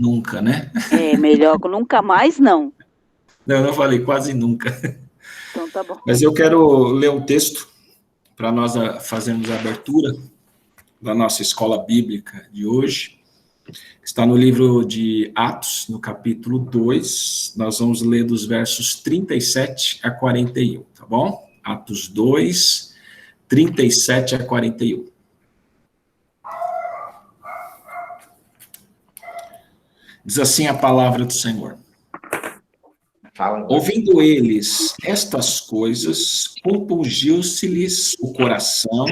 Nunca, né? É, melhor que nunca mais, não. Não, eu não falei quase nunca. Então tá bom. Mas eu quero ler um texto para nós fazermos a abertura da nossa escola bíblica de hoje. Está no livro de Atos, no capítulo 2. Nós vamos ler dos versos 37 a 41, tá bom? Atos 2, 37 a 41. Diz assim a palavra do Senhor. Ouvindo eles estas coisas, compungiu-se-lhes o coração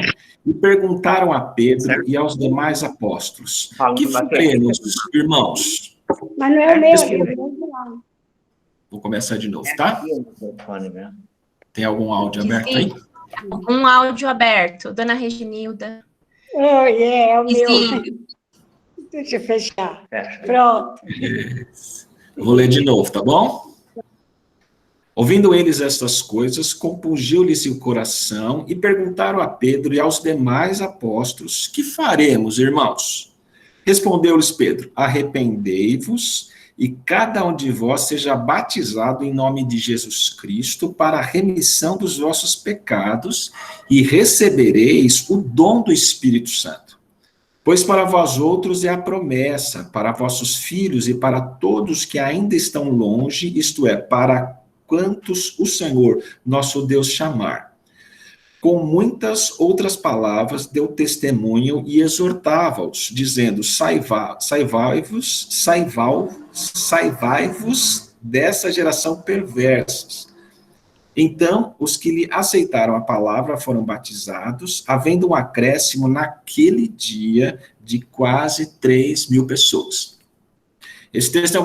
e perguntaram a Pedro e aos demais apóstolos: que faremos, irmãos? Mas não é o meu. Vou começar de novo, tá? Tem algum áudio aberto aí? Um áudio aberto. Dona Reginilda. É o meu. Deixa eu fechar. Pronto. Vou ler de novo, tá bom? Ouvindo eles estas coisas, compungiu-lhes o coração e perguntaram a Pedro e aos demais apóstolos: que faremos, irmãos? Respondeu-lhes Pedro: arrependei-vos e cada um de vós seja batizado em nome de Jesus Cristo para a remissão dos vossos pecados e recebereis o dom do Espírito Santo. Pois para vós outros é a promessa, para vossos filhos e para todos que ainda estão longe, isto é, para quantos o Senhor, nosso Deus, chamar. Com muitas outras palavras, deu testemunho e exortava-os, dizendo: saivai-vos dessa geração perversa. Então, os que lhe aceitaram a palavra foram batizados, havendo um acréscimo naquele dia de quase 3.000 pessoas. Esse texto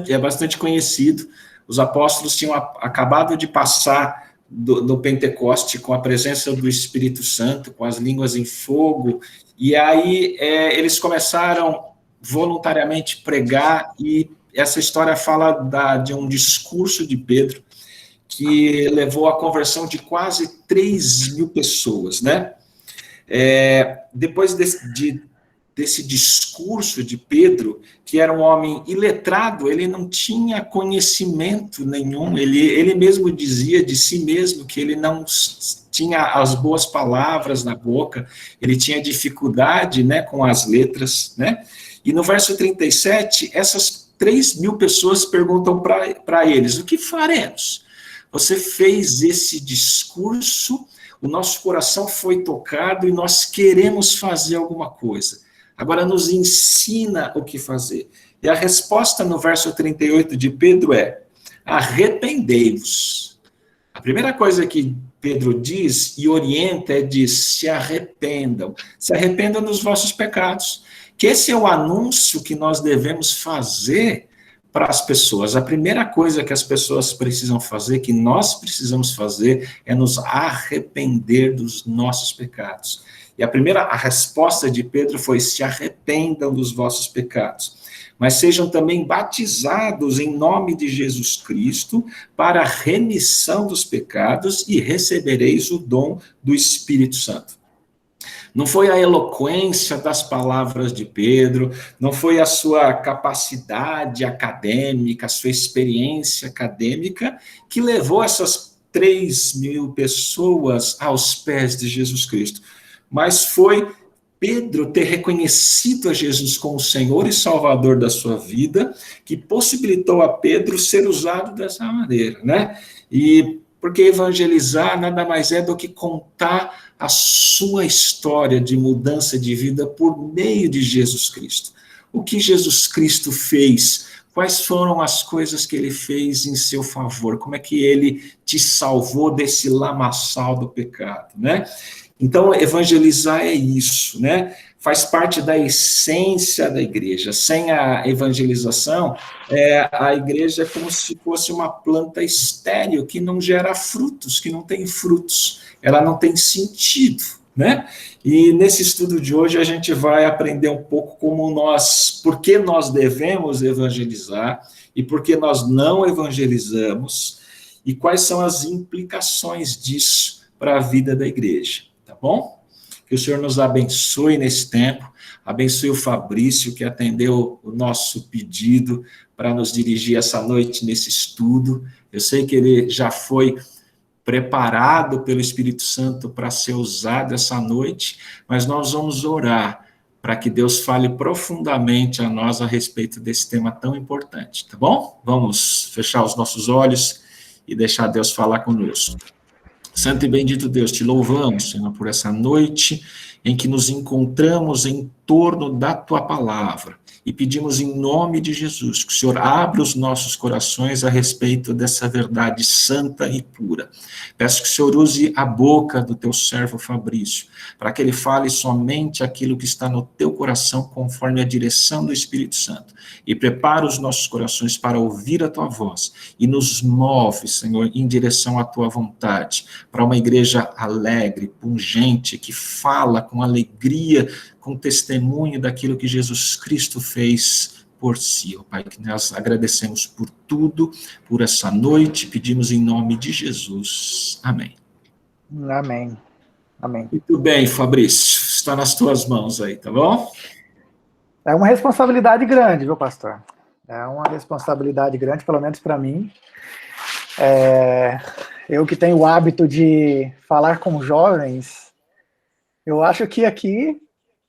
é bastante conhecido. Os apóstolos tinham acabado de passar do Pentecoste com a presença do Espírito Santo, com as línguas em fogo, e aí eles começaram voluntariamente pregar, e essa história fala de um discurso de Pedro que levou à conversão de quase 3.000 pessoas, né? Depois desse discurso de Pedro, que era um homem iletrado, ele não tinha conhecimento nenhum, ele mesmo dizia de si mesmo que ele não tinha as boas palavras na boca, ele tinha dificuldade, né, com as letras, né? E no verso 37, essas 3.000 pessoas perguntam para eles: o que faremos? Você fez esse discurso, o nosso coração foi tocado e nós queremos fazer alguma coisa. Agora nos ensina o que fazer. E a resposta no verso 38 de Pedro é: arrependei-vos. A primeira coisa que Pedro diz e orienta diz: se arrependam dos vossos pecados. Que esse é o anúncio que nós devemos fazer para as pessoas. A primeira coisa que as pessoas precisam fazer, que nós precisamos fazer, é nos arrepender dos nossos pecados. E a resposta de Pedro foi: se arrependam dos vossos pecados, mas sejam também batizados em nome de Jesus Cristo para a remissão dos pecados e recebereis o dom do Espírito Santo. Não foi a eloquência das palavras de Pedro, não foi a sua capacidade acadêmica, a sua experiência acadêmica que levou essas 3.000 pessoas aos pés de Jesus Cristo, mas foi Pedro ter reconhecido a Jesus como Senhor e Salvador da sua vida, que possibilitou a Pedro ser usado dessa maneira, né? E porque evangelizar nada mais é do que contar a sua história de mudança de vida por meio de Jesus Cristo. O que Jesus Cristo fez? Quais foram as coisas que ele fez em seu favor? Como é que ele te salvou desse lamaçal do pecado, né? Então, evangelizar é isso, né? Faz parte da essência da igreja. Sem a evangelização, a igreja é como se fosse uma planta estéril, que não gera frutos, que não tem frutos. Ela não tem sentido, né? E nesse estudo de hoje a gente vai aprender um pouco por que nós devemos evangelizar e por que nós não evangelizamos e quais são as implicações disso para a vida da igreja. Tá bom? Que o Senhor nos abençoe nesse tempo. Abençoe o Fabrício, que atendeu o nosso pedido para nos dirigir essa noite nesse estudo. Eu sei que ele já foi preparado pelo Espírito Santo para ser usado essa noite, mas nós vamos orar para que Deus fale profundamente a nós a respeito desse tema tão importante, tá bom? Vamos fechar os nossos olhos e deixar Deus falar conosco. Santo e bendito Deus, te louvamos, Senhor, por essa noite em que nos encontramos em torno da Tua palavra e pedimos em nome de Jesus que o Senhor abra os nossos corações a respeito dessa verdade santa e pura. Peço que o Senhor use a boca do Teu servo Fabrício, para que ele fale somente aquilo que está no Teu coração conforme a direção do Espírito Santo, e prepara os nossos corações para ouvir a Tua voz, e nos move, Senhor, em direção à Tua vontade, para uma igreja alegre, pungente, que fala com alegria, com testemunho daquilo que Jesus Cristo fez por si. Ó Pai, que nós agradecemos por tudo, por essa noite, pedimos em nome de Jesus. Amém. Amém. Amém. Muito bem, Fabrício, está nas tuas mãos aí, tá bom? É uma responsabilidade grande, viu, pastor? É uma responsabilidade grande, pelo menos para mim. Eu que tenho o hábito de falar com jovens, eu acho que aqui,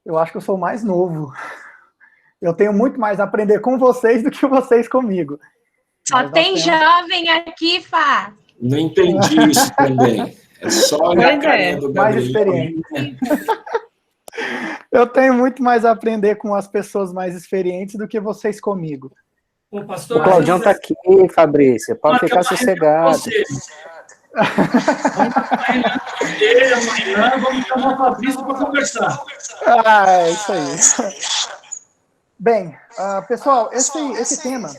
eu acho que eu sou mais novo. Eu tenho muito mais a aprender com vocês do que vocês comigo. Só tem jovem aqui, Fá. Não entendi isso também. É só olhar a carinha do mais Gabriel. experiente. Eu tenho muito mais a aprender com as pessoas mais experientes do que vocês comigo. Ô, pastor, O Claudião está aqui, Fabrício. Pode ficar sossegado. Amanhã vamos chamar o Fabrício para conversar. É isso aí. Bem, pessoal, esse tema...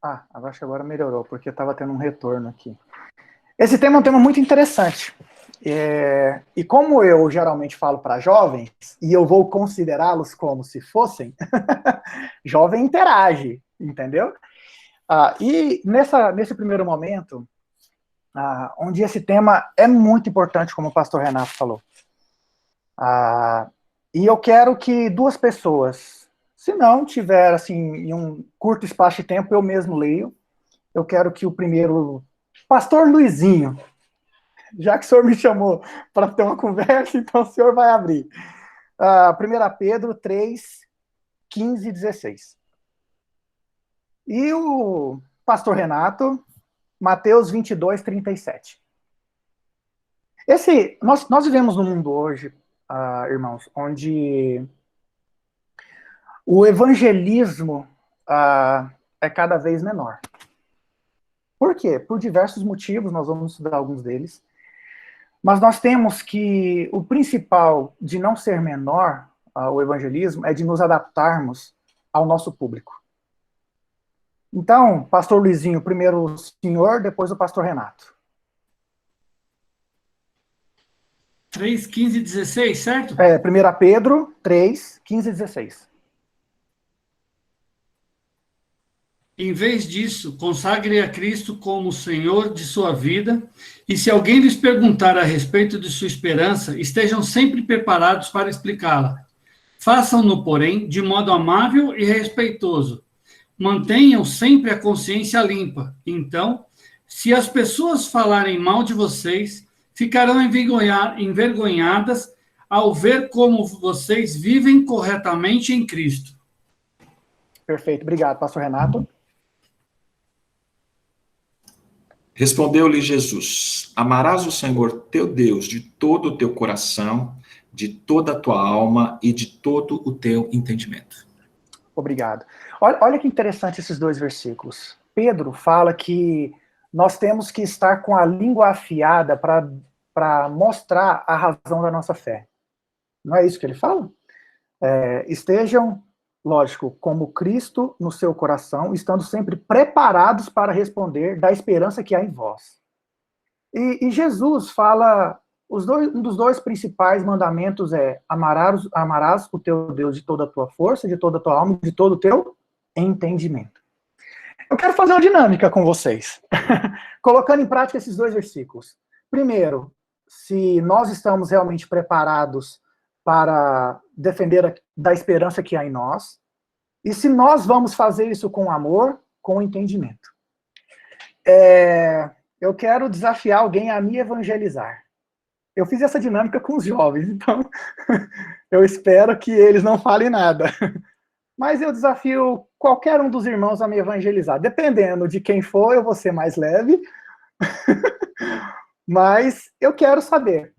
acho que agora melhorou, porque estava tendo um retorno aqui. Esse tema é um tema muito interessante. E como eu geralmente falo para jovens, e eu vou considerá-los como se fossem, jovem interage, entendeu? E nesse primeiro momento, onde esse tema é muito importante, como o pastor Renato falou, e eu quero que duas pessoas, se não tiver assim, em um curto espaço de tempo, eu mesmo leio, eu quero que o primeiro, pastor Luizinho, já que o senhor me chamou para ter uma conversa, então o senhor vai abrir. 1 Pedro 3, 15 e 16. E o pastor Renato, Mateus 22, 37. Nós vivemos num mundo hoje, irmãos, onde o evangelismo é cada vez menor. Por quê? Por diversos motivos, nós vamos estudar alguns deles. Mas nós temos que o principal de não ser menor, o evangelismo, é de nos adaptarmos ao nosso público. Então, pastor Luizinho, primeiro o senhor, depois o pastor Renato. 3, 15 e 16, certo? 1 Pedro 3, 15 e 16. Em vez disso, consagre a Cristo como Senhor de sua vida, e se alguém lhes perguntar a respeito de sua esperança, estejam sempre preparados para explicá-la. Façam-no, porém, de modo amável e respeitoso. Mantenham sempre a consciência limpa. Então, se as pessoas falarem mal de vocês, ficarão envergonhadas ao ver como vocês vivem corretamente em Cristo. Perfeito, obrigado, pastor Renato. Respondeu-lhe Jesus: Amarás o Senhor teu Deus de todo o teu coração, de toda a tua alma e de todo o teu entendimento. Obrigado. Olha que interessante esses dois versículos. Pedro fala que nós temos que estar com a língua afiada para mostrar a razão da nossa fé. Não é isso que ele fala? Estejam, lógico, como Cristo no seu coração, estando sempre preparados para responder da esperança que há em vós. E Jesus fala, um dos dois principais mandamentos é amarás o teu Deus de toda a tua força, de toda a tua alma, de todo o teu entendimento. Eu quero fazer uma dinâmica com vocês, colocando em prática esses dois versículos. Primeiro, se nós estamos realmente preparados para defender da esperança que há em nós, e se nós vamos fazer isso com amor, com entendimento. Eu quero desafiar alguém a me evangelizar. Eu fiz essa dinâmica com os jovens, então eu espero que eles não falem nada. Mas eu desafio qualquer um dos irmãos a me evangelizar. Dependendo de quem for, eu vou ser mais leve. Mas eu quero saber.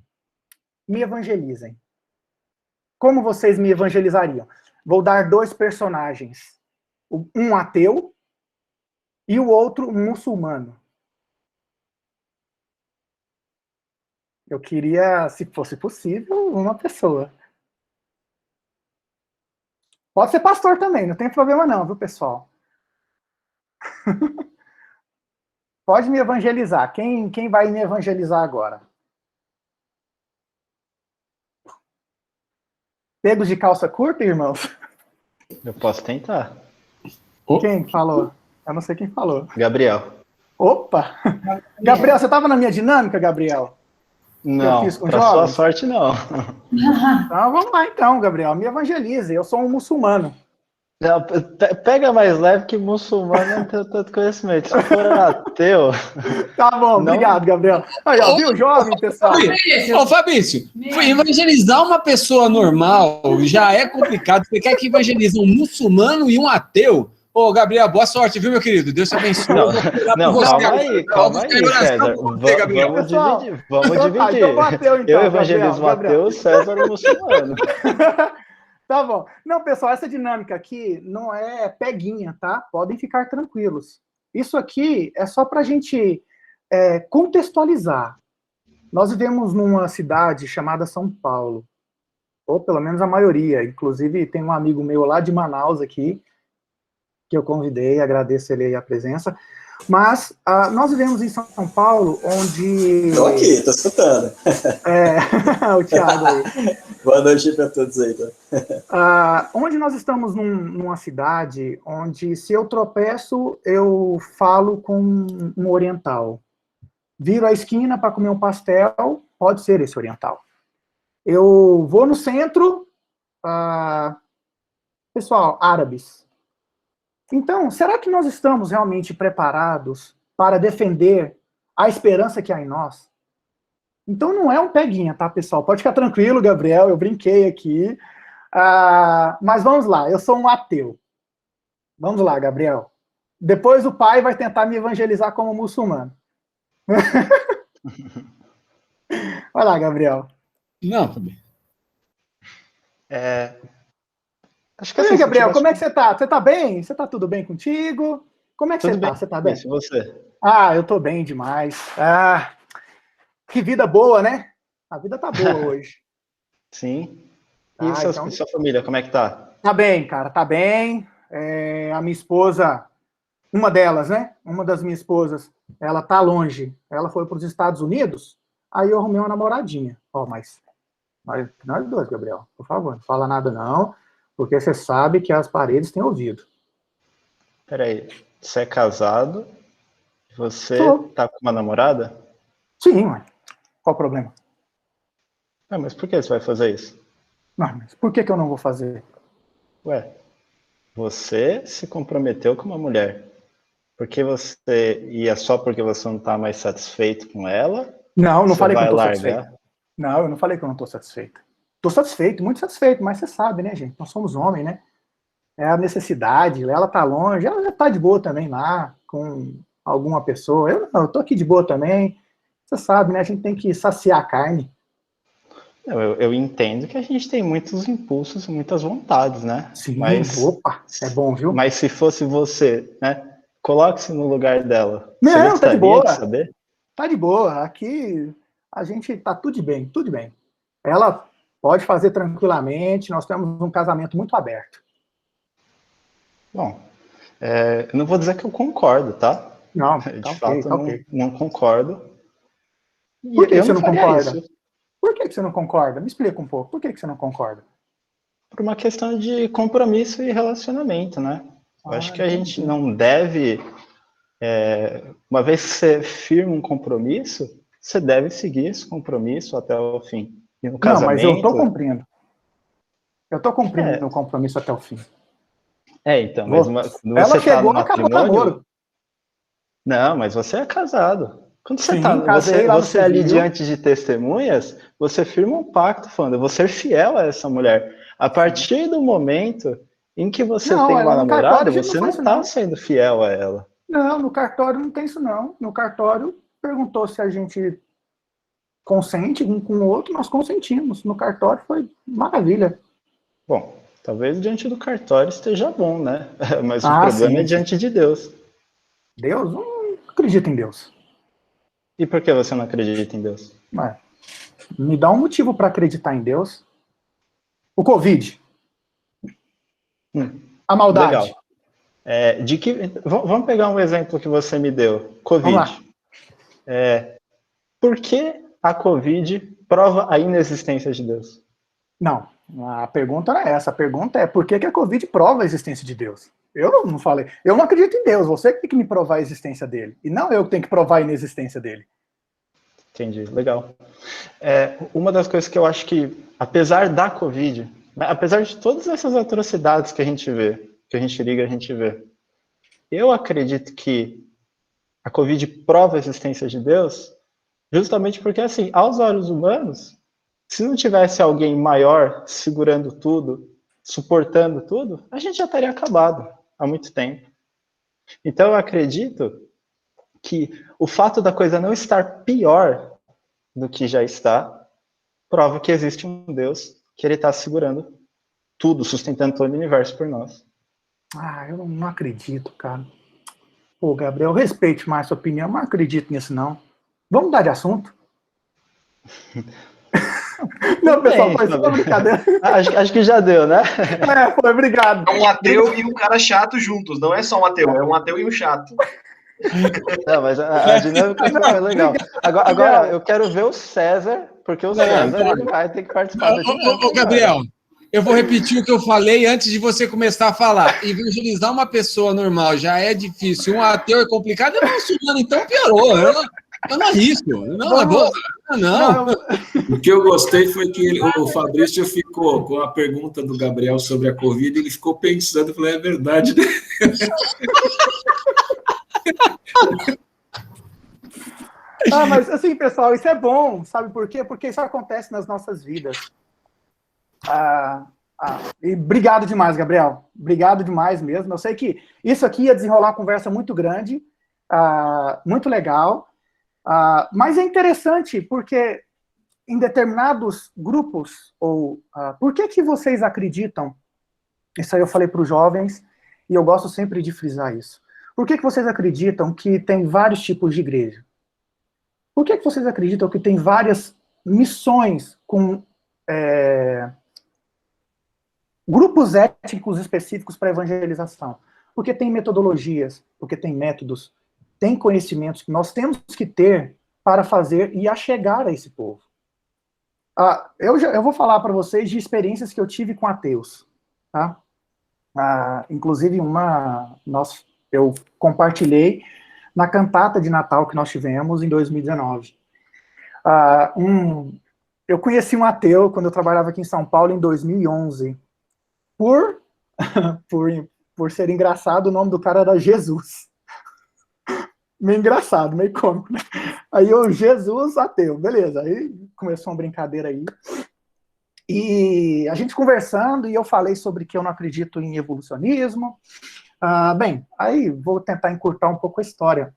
Me evangelizem. Como vocês me evangelizariam? Vou dar 2 personagens. Um ateu e o outro um muçulmano. Eu queria, se fosse possível, uma pessoa. Pode ser pastor também, não tem problema não, viu, pessoal? Pode me evangelizar. Quem vai me evangelizar agora? Pegos de calça curta, irmãos? Eu posso tentar. Quem falou? Eu não sei quem falou. Gabriel. Opa! Gabriel, você estava na minha dinâmica, Gabriel? Não, para sua sorte, não. Então, vamos lá então, Gabriel. Me evangelize. Eu sou um muçulmano. Não, pega mais leve que muçulmano não tem tanto conhecimento. Se for ateu... Tá bom, não... obrigado, Gabriel. Aí, ó, viu, jovem, pessoal? Ô, Fabrício, evangelizar uma pessoa normal já é complicado. Você quer que evangelize um muçulmano e um ateu? Ô, Gabriel, boa sorte, viu, meu querido? Deus te abençoe. Não, calma aí, César. Vamos dividir. Eu evangelizo o ateu, César o muçulmano. Tá bom. Não, pessoal, essa dinâmica aqui não é peguinha, tá? Podem ficar tranquilos. Isso aqui é só para a gente contextualizar. Nós vivemos numa cidade chamada São Paulo, ou pelo menos a maioria. Inclusive, tem um amigo meu lá de Manaus aqui, que eu convidei, agradeço ele aí a presença. Mas nós vivemos em São Paulo, onde... Estou aqui, estou escutando. O Thiago aí. Boa noite para todos aí. Tá? Onde nós estamos numa cidade onde, se eu tropeço, eu falo com um oriental. Viro a esquina para comer um pastel, pode ser esse oriental. Eu vou no centro, pessoal, árabes. Então, será que nós estamos realmente preparados para defender a esperança que há em nós? Então, não é um peguinha, tá, pessoal? Pode ficar tranquilo, Gabriel, eu brinquei aqui. Mas vamos lá, eu sou um ateu. Vamos lá, Gabriel. Depois o pai vai tentar me evangelizar como muçulmano. Vai lá, Gabriel. Não, também. Acho que e aí, Gabriel, como é que você tá? Você tá bem? Você tá tudo bem contigo? Como é que você tá? Você tá bem? Isso, você? Eu tô bem demais. Que vida boa, né? A vida tá boa hoje. Sim. E sua família, como é que tá? Tá bem, cara, tá bem. A minha esposa, uma delas, né? Uma das minhas esposas, ela tá longe. Ela foi para os Estados Unidos, aí eu arrumei uma namoradinha. Mas nós dois, Gabriel, por favor, não fala nada não. Porque você sabe que as paredes têm ouvido. Peraí, você é casado? Você tá com uma namorada? Sim, mãe. Qual o problema? Mas por que você vai fazer isso? Não, mas por que eu não vou fazer? Ué, você se comprometeu com uma mulher. Porque só porque você não tá mais satisfeito com ela? Não falei que eu não tô satisfeito. Não, eu não falei que eu não tô satisfeito. Estou satisfeito, muito satisfeito, mas você sabe, né, gente? Nós somos homens, né? É a necessidade, ela tá longe, ela já tá de boa também lá, com alguma pessoa. Eu tô aqui de boa também. Você sabe, né? A gente tem que saciar a carne. Eu entendo que a gente tem muitos impulsos, muitas vontades, né? Sim, opa, é bom, viu? Mas se fosse você, né? Coloque-se no lugar dela. Não, tá de boa. Saber? Tá de boa. Aqui a gente tá tudo bem, tudo bem. Ela pode fazer tranquilamente, nós temos um casamento muito aberto. Bom, eu não vou dizer que eu concordo, tá? Não, de fato, não concordo. Por que você não concorda? Por que você não concorda? Me explica um pouco. Por que você não concorda? Por uma questão de compromisso e relacionamento, né? Eu acho que a gente não deve... uma vez que você firma um compromisso, você deve seguir esse compromisso até o fim. E no casamento, não, mas eu estou cumprindo. Eu tô cumprindo meu compromisso até o fim. Então, mas quando ela você chegou, tá no acabou o matrimônio... namoro. Não, mas você é casado. Quando você Sim, tá, casei lá no você ali civil. diante de testemunhas, você firma um pacto falando, eu vou ser fiel a essa mulher. A partir do momento em que você tem uma no cartório namorada, a gente você não não faz isso, tá não. sendo fiel a ela. Não, no cartório não tem isso, não. No cartório, perguntou se a gente consente um com o outro, nós consentimos. No cartório foi maravilha. Bom, talvez diante do cartório esteja bom, né? Mas o Ah, problema sim. é diante de Deus. Deus? Não acredito em Deus. E por que você não acredita em Deus? Ué, me dá um motivo para acreditar em Deus. O Covid. A maldade. Legal. Vamos pegar um exemplo que você me deu. Covid. Vamos lá. Por que a Covid prova a inexistência de Deus? Não, a pergunta não é essa. A pergunta é por que a Covid prova a existência de Deus? Eu não falei. Eu não acredito em Deus. Você que tem que me provar a existência dele. E não eu que tenho que provar a inexistência dele. Entendi, legal. Uma das coisas que eu acho que, apesar da Covid, apesar de todas essas atrocidades que a gente vê, que a gente liga, a gente vê, eu acredito que a Covid prova a existência de Deus justamente porque, assim, aos olhos humanos, se não tivesse alguém maior segurando tudo, suportando tudo, a gente já estaria acabado há muito tempo. Então eu acredito que o fato da coisa não estar pior do que já está, prova que existe um Deus, que ele está segurando tudo, sustentando todo o universo por nós. Ah, eu não acredito, cara. Pô, Gabriel, respeite mais a sua opinião, mas não acredito nisso, não. Vamos mudar de assunto? Não, pessoal, foi só uma brincadeira. Acho que já deu, né? Foi, obrigado. É um ateu e um cara chato juntos, não é só um ateu, é um ateu e um chato. Não, mas a dinâmica foi legal. Agora, eu quero ver o César, porque o César ele vai ter que participar da dinâmica. Ô, Gabriel, eu vou repetir o que eu falei antes de você começar a falar. Evangelizar uma pessoa normal já é difícil, um ateu é complicado, eu muçulmano, então piorou. Eu não arrisco. Não. O que eu gostei foi que o Fabrício ficou com a pergunta do Gabriel sobre a Covid, ele ficou pensando, eu falei, é verdade. Mas assim, pessoal, isso é bom, sabe por quê? Porque isso acontece nas nossas vidas. E obrigado demais, Gabriel. Obrigado demais mesmo. Eu sei que isso aqui ia desenrolar uma conversa muito grande, muito legal, mas é interessante porque em determinados grupos, por que vocês acreditam, isso aí eu falei para os jovens, e eu gosto sempre de frisar isso, por que vocês acreditam que tem vários tipos de igreja? Por que vocês acreditam que tem várias missões com grupos étnicos específicos para evangelização? Porque tem metodologias, porque tem métodos, tem conhecimentos que nós temos que ter para fazer e achegar a esse povo. Eu vou falar para vocês de experiências que eu tive com ateus. Tá? Inclusive, eu compartilhei na cantata de Natal que nós tivemos em 2019. Eu conheci um ateu quando eu trabalhava aqui em São Paulo em 2011. Por ser engraçado, o nome do cara era Jesus. Meio engraçado, meio cômico, né? Aí Jesus ateu, beleza. Aí começou uma brincadeira aí. E a gente conversando, e eu falei sobre que eu não acredito em evolucionismo. Aí vou tentar encurtar um pouco a história.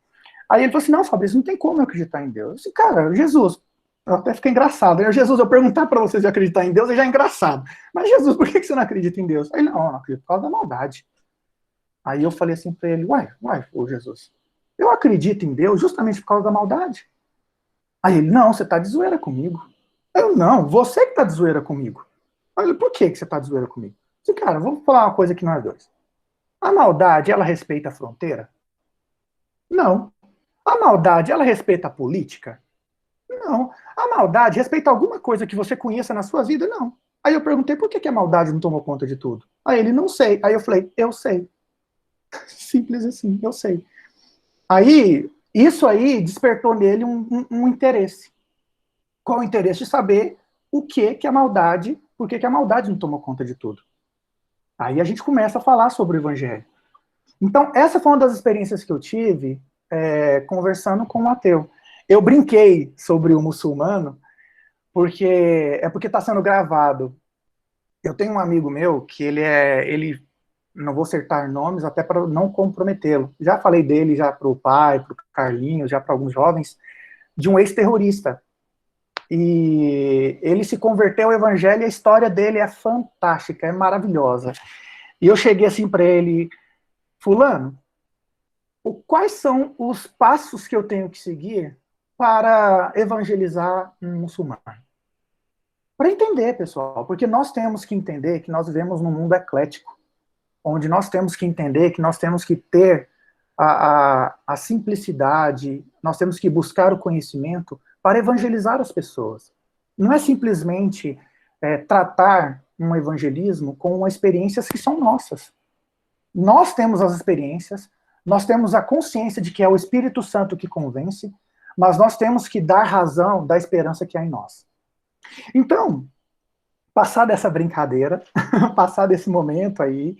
Aí ele falou assim, não, Fabrício, não tem como eu acreditar em Deus. Eu disse, cara, Jesus, até fica engraçado. Jesus, eu perguntar para vocês de acreditar em Deus, já é engraçado. Mas Jesus, por que você não acredita em Deus? Aí ele, não acredito por causa da maldade. Aí eu falei assim para ele, uai, ô Jesus, eu acredito em Deus justamente por causa da maldade. Aí ele, não, você tá de zoeira comigo. Eu, não, você que tá de zoeira comigo. Aí ele, por que você tá de zoeira comigo? Eu disse, cara, vamos falar uma coisa aqui nós dois. A maldade, ela respeita a fronteira? Não. A maldade, ela respeita a política? Não. A maldade respeita alguma coisa que você conheça na sua vida? Não. Aí eu perguntei, por que a maldade não tomou conta de tudo? Aí ele, não sei. Aí eu falei, eu sei. Simples assim, eu sei. Aí, isso aí despertou nele um interesse. Qual o interesse? De saber o que a maldade por que a maldade não tomou conta de tudo? Aí a gente começa a falar sobre o evangelho. Então, essa foi uma das experiências que eu tive conversando com um ateu. Eu brinquei sobre o muçulmano, porque está sendo gravado. Eu tenho um amigo meu que ele não vou acertar nomes, até para não comprometê-lo. Já falei dele já para o pai, para o Carlinhos, já para alguns jovens, de um ex-terrorista. E ele se converteu ao evangelho e a história dele é fantástica, é maravilhosa. E eu cheguei assim para ele, fulano, quais são os passos que eu tenho que seguir para evangelizar um muçulmano? Para entender, pessoal, porque nós temos que entender que nós vivemos num mundo eclético, onde nós temos que entender que nós temos que ter a simplicidade, nós temos que buscar o conhecimento para evangelizar as pessoas. Não é simplesmente tratar um evangelismo com experiências que são nossas. Nós temos as experiências, nós temos a consciência de que é o Espírito Santo que convence, mas nós temos que dar razão da esperança que há em nós. Então, passada essa brincadeira, passado esse momento aí,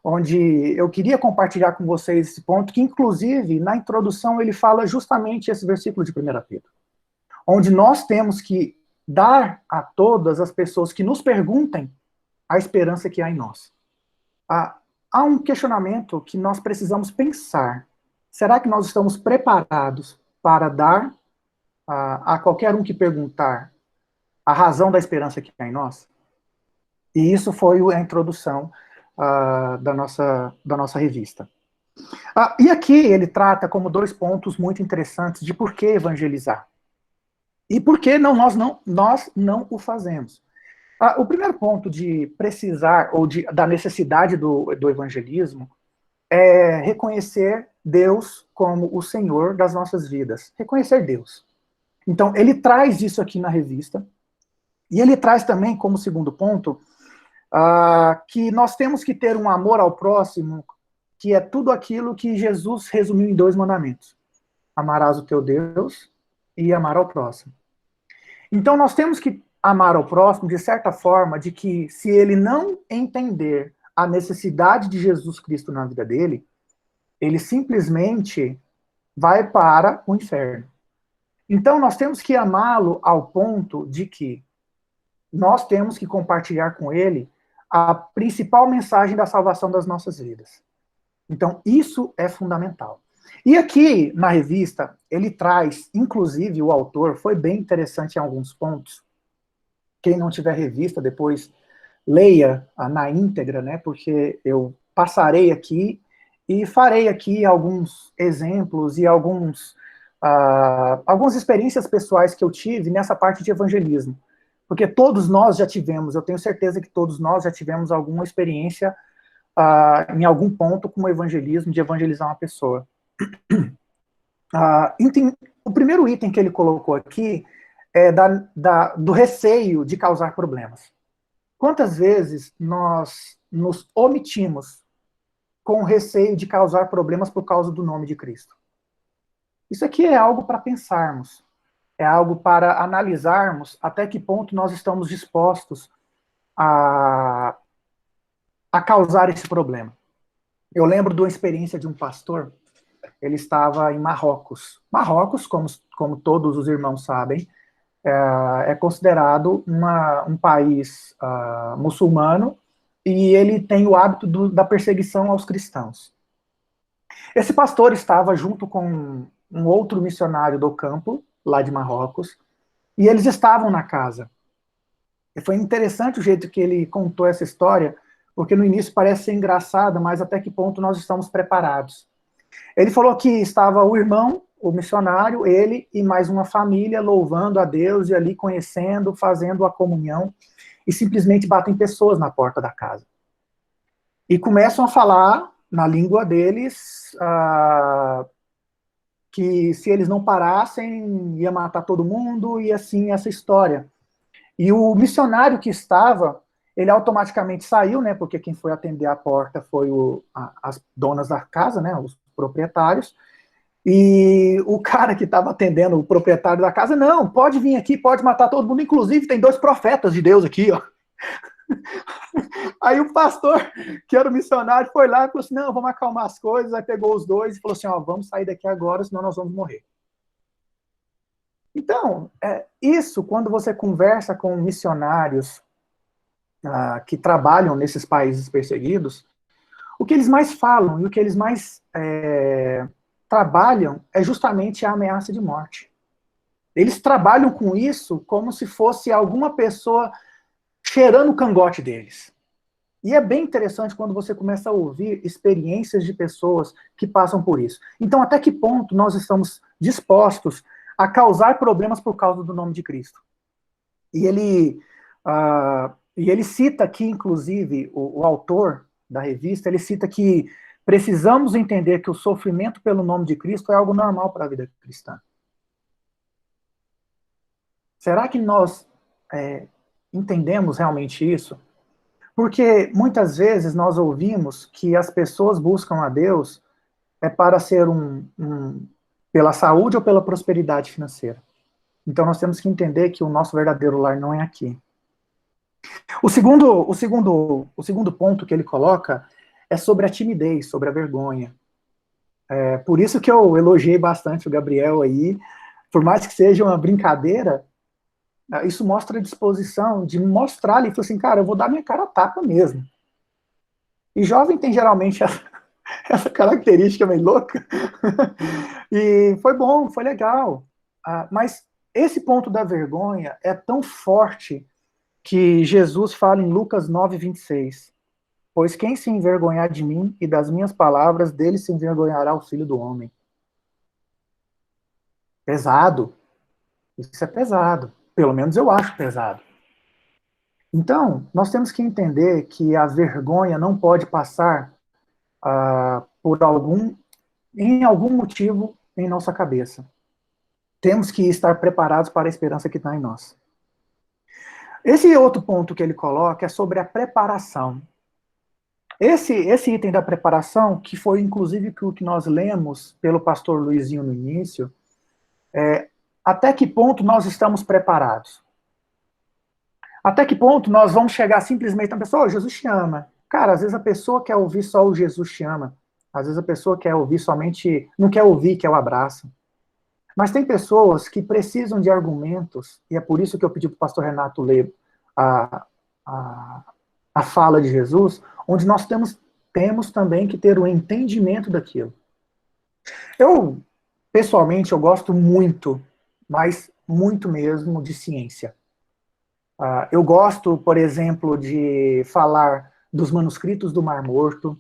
onde eu queria compartilhar com vocês esse ponto, que inclusive, na introdução, ele fala justamente esse versículo de 1 Pedro, onde nós temos que dar a todas as pessoas que nos perguntem a esperança que há em nós. Há um questionamento que nós precisamos pensar. Será que nós estamos preparados para dar a qualquer um que perguntar a razão da esperança que há em nós? E isso foi a introdução da nossa revista. E aqui ele trata como 2 pontos muito interessantes de por que evangelizar. E por que nós não o fazemos. O primeiro ponto de precisar, ou da necessidade do evangelismo, é reconhecer Deus como o Senhor das nossas vidas. Reconhecer Deus. Então, ele traz isso aqui na revista, e ele traz também, como segundo ponto, que nós temos que ter um amor ao próximo, que é tudo aquilo que Jesus resumiu em 2 mandamentos. Amarás o teu Deus e amar ao próximo. Então, nós temos que amar ao próximo de certa forma, de que se ele não entender a necessidade de Jesus Cristo na vida dele, ele simplesmente vai para o inferno. Então, nós temos que amá-lo ao ponto de que nós temos que compartilhar com ele a principal mensagem da salvação das nossas vidas. Então, isso é fundamental. E aqui, na revista, ele traz, inclusive, o autor, foi bem interessante em alguns pontos. Quem não tiver revista, depois leia na íntegra, né, porque eu passarei aqui e farei aqui alguns exemplos e algumas experiências pessoais que eu tive nessa parte de evangelismo. Porque todos nós já tivemos, eu tenho certeza que todos nós já tivemos alguma experiência em algum ponto com o evangelismo, de evangelizar uma pessoa. O primeiro item que ele colocou aqui é do receio de causar problemas. Quantas vezes nós nos omitimos com receio de causar problemas por causa do nome de Cristo? Isso aqui é algo para pensarmos. É algo para analisarmos até que ponto nós estamos dispostos a causar esse problema. Eu lembro de uma experiência de um pastor, ele estava em Marrocos. Marrocos, como todos os irmãos sabem, é considerado um país muçulmano, e ele tem o hábito da perseguição aos cristãos. Esse pastor estava junto com um outro missionário do campo, lá de Marrocos, e eles estavam na casa. E foi interessante o jeito que ele contou essa história, porque no início parece ser engraçada, mas até que ponto nós estamos preparados. Ele falou que estava o irmão, o missionário, ele e mais uma família louvando a Deus e ali conhecendo, fazendo a comunhão, e simplesmente batem pessoas na porta da casa. E começam a falar na língua deles que se eles não parassem, ia matar todo mundo, e assim essa história. E o missionário que estava, ele automaticamente saiu, né, porque quem foi atender a porta foi as donas da casa, né, os proprietários, e o cara que estava atendendo, o proprietário da casa, não, pode vir aqui, pode matar todo mundo, inclusive tem 2 profetas de Deus aqui, ó. Aí o pastor, que era o missionário, foi lá e falou assim, não, vamos acalmar as coisas. Aí pegou os dois e falou assim, ó, vamos sair daqui agora, senão nós vamos morrer. Então, isso, quando você conversa com missionários que trabalham nesses países perseguidos, o que eles mais falam e o que eles mais trabalham é justamente a ameaça de morte. Eles trabalham com isso como se fosse alguma pessoa cheirando o cangote deles. E é bem interessante quando você começa a ouvir experiências de pessoas que passam por isso. Então, até que ponto nós estamos dispostos a causar problemas por causa do nome de Cristo? E ele cita aqui, inclusive, o autor da revista, ele cita que precisamos entender que o sofrimento pelo nome de Cristo é algo normal para a vida cristã. Será que nós entendemos realmente isso? Porque muitas vezes nós ouvimos que as pessoas buscam a Deus para ser pela saúde ou pela prosperidade financeira. Então nós temos que entender que o nosso verdadeiro lar não é aqui. O segundo ponto que ele coloca é sobre a timidez, sobre a vergonha. Por isso que eu elogiei bastante o Gabriel aí, por mais que seja uma brincadeira, isso mostra a disposição de mostrar ali, assim, cara, eu vou dar minha cara a tapa mesmo. E jovem tem geralmente essa característica meio louca. E foi bom, foi legal. Mas esse ponto da vergonha é tão forte que Jesus fala em Lucas 9:26. Pois quem se envergonhar de mim e das minhas palavras, dele se envergonhará o Filho do Homem. Pesado. Isso é pesado. Pelo menos eu acho pesado. Então, nós temos que entender que a vergonha não pode passar em algum motivo em nossa cabeça. Temos que estar preparados para a esperança que está em nós. Esse outro ponto que ele coloca é sobre a preparação. Esse item da preparação, que foi inclusive o que nós lemos pelo pastor Luizinho no início, até que ponto nós estamos preparados? Até que ponto nós vamos chegar simplesmente na pessoa, Jesus te ama. Cara, às vezes a pessoa quer ouvir só o Jesus te ama. Às vezes a pessoa quer ouvir somente, não quer ouvir, quer o abraço. Mas tem pessoas que precisam de argumentos, e é por isso que eu pedi para o pastor Renato ler a fala de Jesus, onde nós temos também que ter o entendimento daquilo. Pessoalmente, eu gosto muito, mas muito mesmo, de ciência. Eu gosto, por exemplo, de falar dos manuscritos do Mar Morto.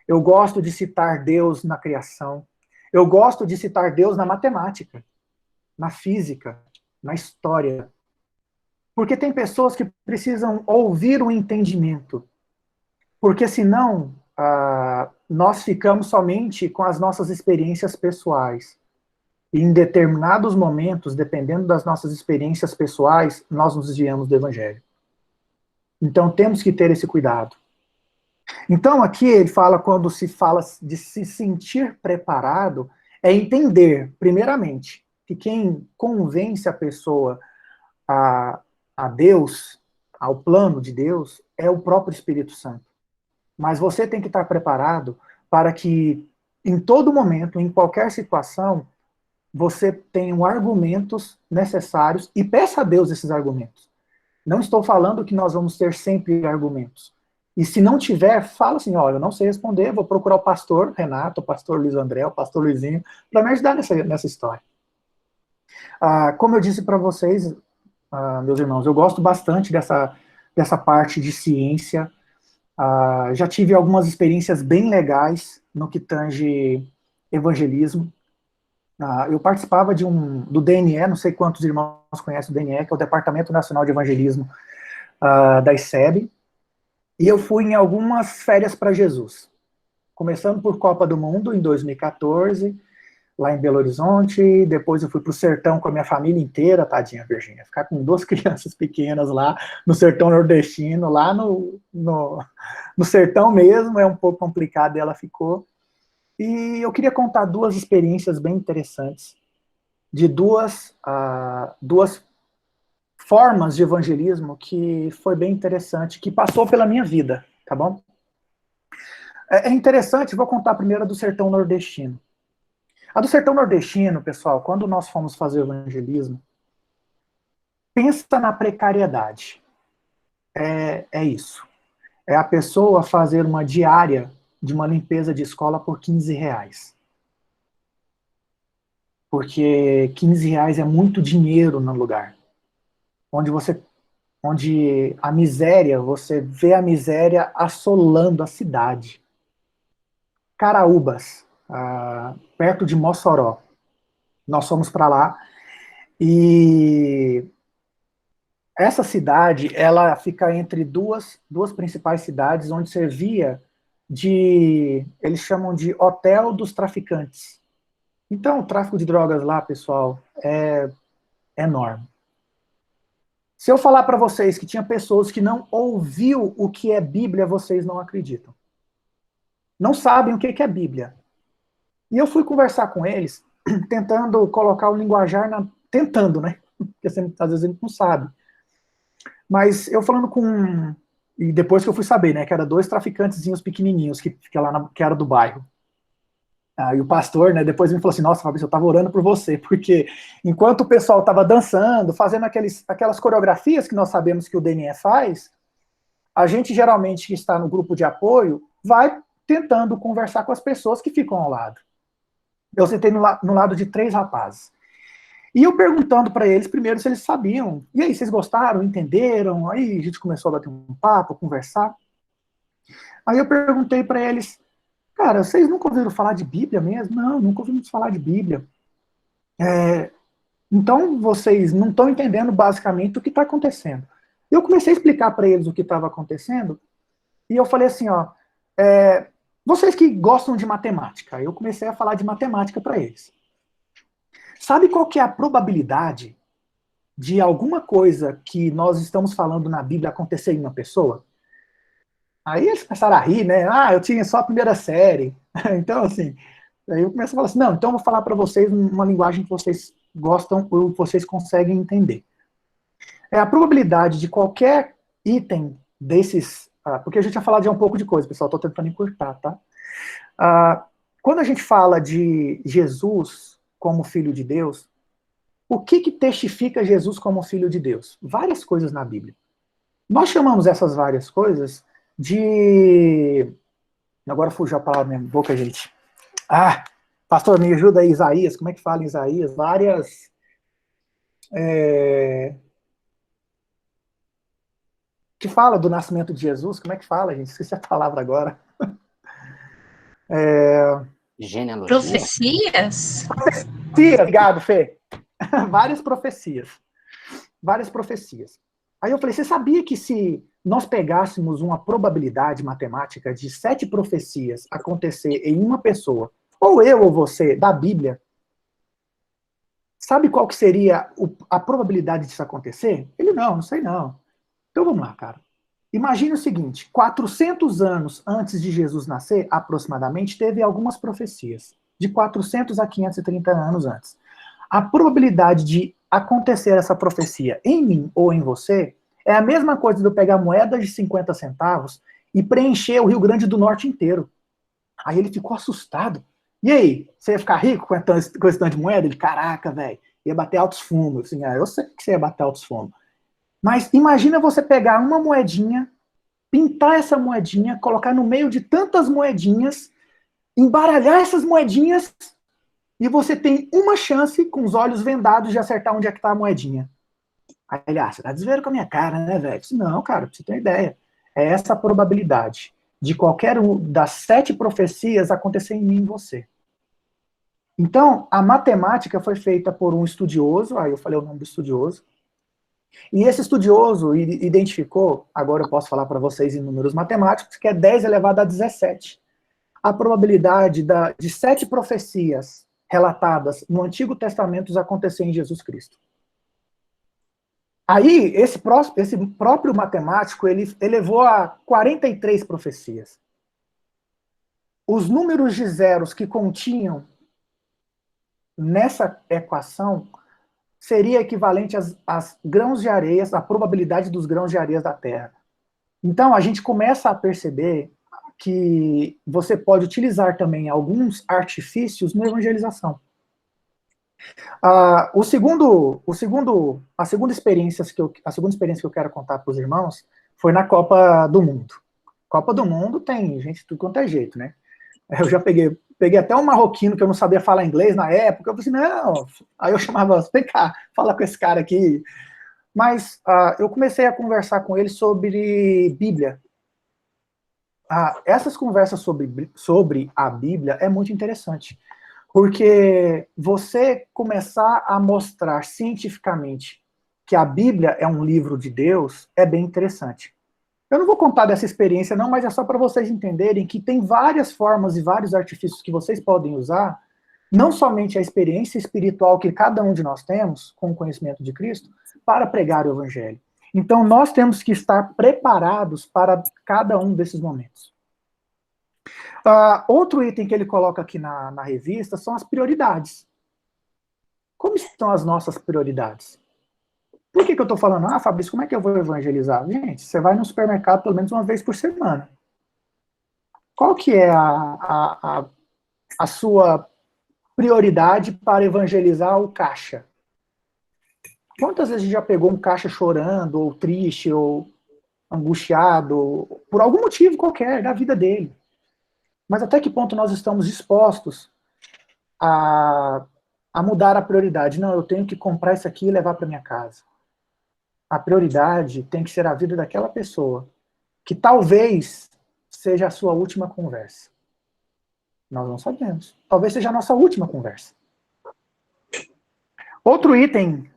Eu gosto de citar Deus na criação. Eu gosto de citar Deus na matemática, na física, na história. Porque tem pessoas que precisam ouvir o entendimento. Porque senão, nós ficamos somente com as nossas experiências pessoais. E em determinados momentos, dependendo das nossas experiências pessoais, nós nos desviamos do Evangelho. Então temos que ter esse cuidado. Então aqui ele fala, quando se fala de se sentir preparado, é entender, primeiramente, que quem convence a pessoa a Deus, ao plano de Deus, é o próprio Espírito Santo. Mas você tem que estar preparado para que, em todo momento, em qualquer situação, você tenha argumentos necessários e peça a Deus esses argumentos. Não estou falando que nós vamos ter sempre argumentos. E se não tiver, fala assim, olha, eu não sei responder, vou procurar o pastor Renato, o pastor Luiz André, o pastor Luizinho, para me ajudar nessa história. Como eu disse para vocês, meus irmãos, eu gosto bastante dessa parte de ciência. Já tive algumas experiências bem legais no que tange evangelismo. Eu participava do DNE, não sei quantos irmãos conhecem o DNE, que é o Departamento Nacional de Evangelismo da ICEB, e eu fui em algumas férias para Jesus, começando por Copa do Mundo, em 2014, lá em Belo Horizonte, depois eu fui para o sertão com a minha família inteira, tadinha Virgínia, ficar com 2 crianças pequenas lá, no sertão nordestino, lá no sertão mesmo, é um pouco complicado, e ela ficou. E eu queria contar 2 experiências bem interessantes, de duas formas de evangelismo que foi bem interessante, que passou pela minha vida, tá bom? É interessante, vou contar primeiro a do sertão nordestino. A do sertão nordestino, pessoal, quando nós fomos fazer o evangelismo, pensa na precariedade. É isso. É a pessoa fazer uma diária de uma limpeza de escola por R$15. Porque R$15 é muito dinheiro no lugar. Onde a miséria, você vê a miséria assolando a cidade. Caraúbas, perto de Mossoró. Nós fomos para lá e essa cidade, ela fica entre duas principais cidades, onde servia eles chamam de hotel dos traficantes. Então, o tráfico de drogas lá, pessoal, é enorme. Se eu falar para vocês que tinha pessoas que não ouviu o que é Bíblia, vocês não acreditam. Não sabem o que é Bíblia. E eu fui conversar com eles, tentando colocar o linguajar tentando, né? Porque às vezes a gente não sabe. Mas eu falando com... E depois que eu fui saber, né? Que eram 2 traficantezinhos pequenininhos que era do bairro. E o pastor, né? Depois me falou assim, nossa, Fabrício, eu estava orando por você, porque enquanto o pessoal estava dançando, fazendo aquelas coreografias que nós sabemos que o DNE faz, a gente geralmente que está no grupo de apoio vai tentando conversar com as pessoas que ficam ao lado. Eu sentei no lado de 3 rapazes. E eu perguntando para eles primeiro se eles sabiam. E aí, vocês gostaram? Entenderam? Aí a gente começou a bater um papo, conversar. Aí eu perguntei para eles, cara, vocês nunca ouviram falar de Bíblia mesmo? Não, nunca ouvimos falar de Bíblia. Então, vocês não estão entendendo basicamente o que está acontecendo. Eu comecei a explicar para eles o que estava acontecendo, e eu falei assim, ó, vocês que gostam de matemática, eu comecei a falar de matemática para eles. Sabe qual que é a probabilidade de alguma coisa que nós estamos falando na Bíblia acontecer em uma pessoa? Aí eles começaram a rir, né? Eu tinha só a primeira série. Então, assim, aí eu comecei a falar assim, não, então eu vou falar para vocês uma linguagem que vocês gostam ou vocês conseguem entender. A probabilidade de qualquer item desses... porque a gente vai falar de um pouco de coisa, pessoal, estou tentando encurtar, tá? Quando a gente fala de Jesus como Filho de Deus, o que testifica Jesus como Filho de Deus? Várias coisas na Bíblia. Nós chamamos essas várias coisas de... Agora fugiu a palavra na minha boca, gente. Pastor, me ajuda aí, Isaías. Como é que fala em Isaías? Várias... que fala do nascimento de Jesus. Como é que fala, gente? Esqueci a palavra agora. Genealogia. Profecias? Profecias, obrigado, Fê. Várias profecias. Várias profecias. Aí eu falei, você sabia que se nós pegássemos uma probabilidade matemática de 7 profecias acontecer em uma pessoa, ou eu ou você, da Bíblia, sabe qual que seria a probabilidade disso acontecer? Ele, não sei não. Então vamos lá, cara. Imagine o seguinte, 400 anos antes de Jesus nascer, aproximadamente, teve algumas profecias. De 400 a 530 anos antes. A probabilidade de acontecer essa profecia em mim ou em você é a mesma coisa de eu pegar moedas de 50 centavos e preencher o Rio Grande do Norte inteiro. Aí ele ficou assustado. E aí, você ia ficar rico com esse tanto de moeda? Ele, caraca, velho, ia bater altos fundos. Assim, eu sei que você ia bater altos fundos. Mas imagina você pegar uma moedinha, pintar essa moedinha, colocar no meio de tantas moedinhas, embaralhar essas moedinhas, e você tem uma chance, com os olhos vendados, de acertar onde é que tá a moedinha. Aí ele, você tá desvendo com a minha cara, né, velho? Não, cara, pra você ter uma ideia. É essa a probabilidade de qualquer das 7 profecias acontecer em mim e em você. Então, a matemática foi feita por um estudioso, aí eu falei o nome do estudioso, e esse estudioso identificou, agora eu posso falar para vocês em números matemáticos, que é 10 elevado a 17. A probabilidade de 7 profecias relatadas no Antigo Testamento acontecer em Jesus Cristo. Aí, esse próprio matemático, ele elevou a 43 profecias. Os números de zeros que continham nessa equação seria equivalente às grãos de areia, à probabilidade dos grãos de areia da Terra. Então, a gente começa a perceber que você pode utilizar também alguns artifícios na evangelização. A segunda experiência que eu quero contar para os irmãos foi na Copa do Mundo. Copa do Mundo tem gente de tudo quanto é jeito, né? Eu já peguei até um marroquino que eu não sabia falar inglês na época, eu falei assim, não, aí eu chamava, vem cá, fala com esse cara aqui. Mas eu comecei a conversar com ele sobre Bíblia. Essas conversas sobre a Bíblia é muito interessante, porque você começar a mostrar cientificamente que a Bíblia é um livro de Deus é bem interessante. Eu não vou contar dessa experiência não, mas é só para vocês entenderem que tem várias formas e vários artifícios que vocês podem usar, não somente a experiência espiritual que cada um de nós temos, com o conhecimento de Cristo, para pregar o Evangelho. Então, nós temos que estar preparados para cada um desses momentos. Outro item que ele coloca aqui na revista são as prioridades. Como estão as nossas prioridades? Por que eu estou falando, Fabrício, como é que eu vou evangelizar? Gente, você vai no supermercado pelo menos uma vez por semana. Qual que é a sua prioridade para evangelizar o caixa? Quantas vezes já pegou um caixa chorando, ou triste, ou angustiado, por algum motivo qualquer da vida dele? Mas até que ponto nós estamos dispostos a mudar a prioridade? Não, eu tenho que comprar isso aqui e levar para minha casa. A prioridade tem que ser a vida daquela pessoa, que talvez seja a sua última conversa. Nós não sabemos. Talvez seja a nossa última conversa. Outro item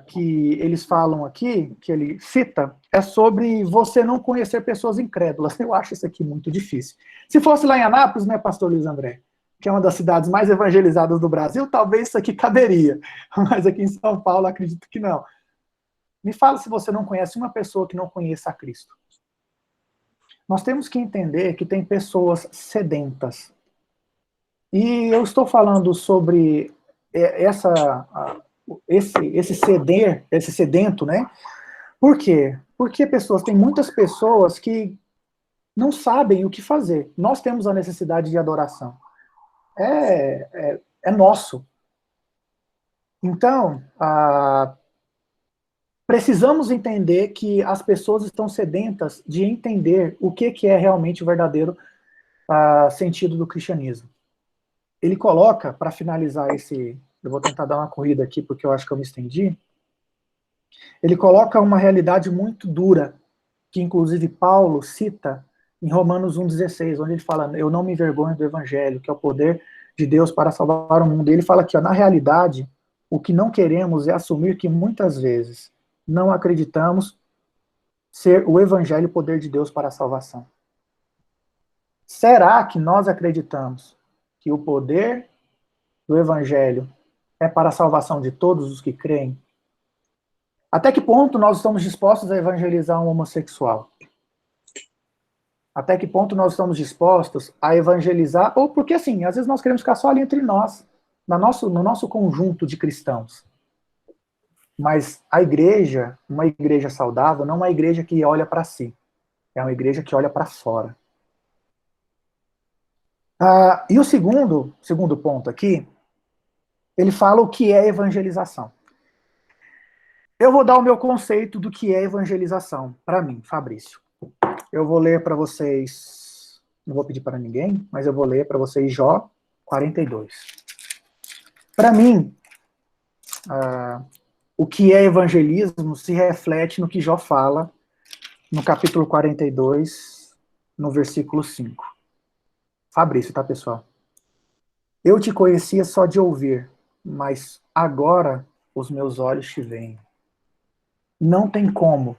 que eles falam aqui, que ele cita, é sobre você não conhecer pessoas incrédulas. Eu acho isso aqui muito difícil. Se fosse lá em Anápolis, né, pastor Luiz André, que é uma das cidades mais evangelizadas do Brasil, talvez isso aqui caberia. Mas aqui em São Paulo, acredito que não. Me fala se você não conhece uma pessoa que não conheça a Cristo. Nós temos que entender que tem pessoas sedentas. E eu estou falando sobre esse sedento, né? Por quê? Porque tem muitas pessoas que não sabem o que fazer. Nós temos a necessidade de adoração. É nosso. Então, precisamos entender que as pessoas estão sedentas de entender o que é realmente o verdadeiro sentido do cristianismo. Ele coloca, para finalizar eu vou tentar dar uma corrida aqui, porque eu acho que eu me estendi. Ele coloca uma realidade muito dura, que inclusive Paulo cita em Romanos 1,16, onde ele fala, eu não me envergonho do evangelho, que é o poder de Deus para salvar o mundo. E ele fala aqui, na realidade, o que não queremos é assumir que muitas vezes não acreditamos ser o evangelho o poder de Deus para a salvação. Será que nós acreditamos que o poder do evangelho é para a salvação de todos os que creem? Até que ponto nós estamos dispostos a evangelizar um homossexual? Até que ponto nós estamos dispostos a evangelizar? Ou porque, assim, às vezes nós queremos ficar só ali entre nós, no nosso conjunto de cristãos. Mas a igreja, uma igreja saudável, não é uma igreja que olha para si. É uma igreja que olha para fora. E o segundo ponto aqui, ele fala o que é evangelização. Eu vou dar o meu conceito do que é evangelização, para mim, Fabrício. Eu vou ler para vocês, não vou pedir para ninguém, mas eu vou ler para vocês Jó 42. Para mim, o que é evangelismo se reflete no que Jó fala no capítulo 42, no versículo 5. Fabrício, tá, pessoal? Eu te conhecia só de ouvir, mas agora os meus olhos te veem. Não tem como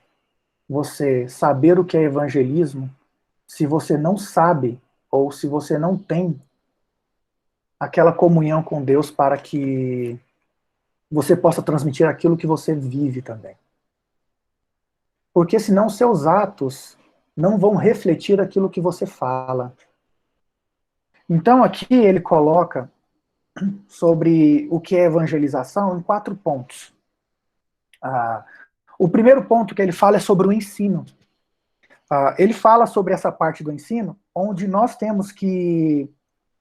você saber o que é evangelismo se você não sabe ou se você não tem aquela comunhão com Deus para que você possa transmitir aquilo que você vive também. Porque senão seus atos não vão refletir aquilo que você fala. Então aqui ele coloca sobre o que é evangelização em 4 pontos. O primeiro ponto que ele fala é sobre o ensino. Ele fala sobre essa parte do ensino, onde nós temos que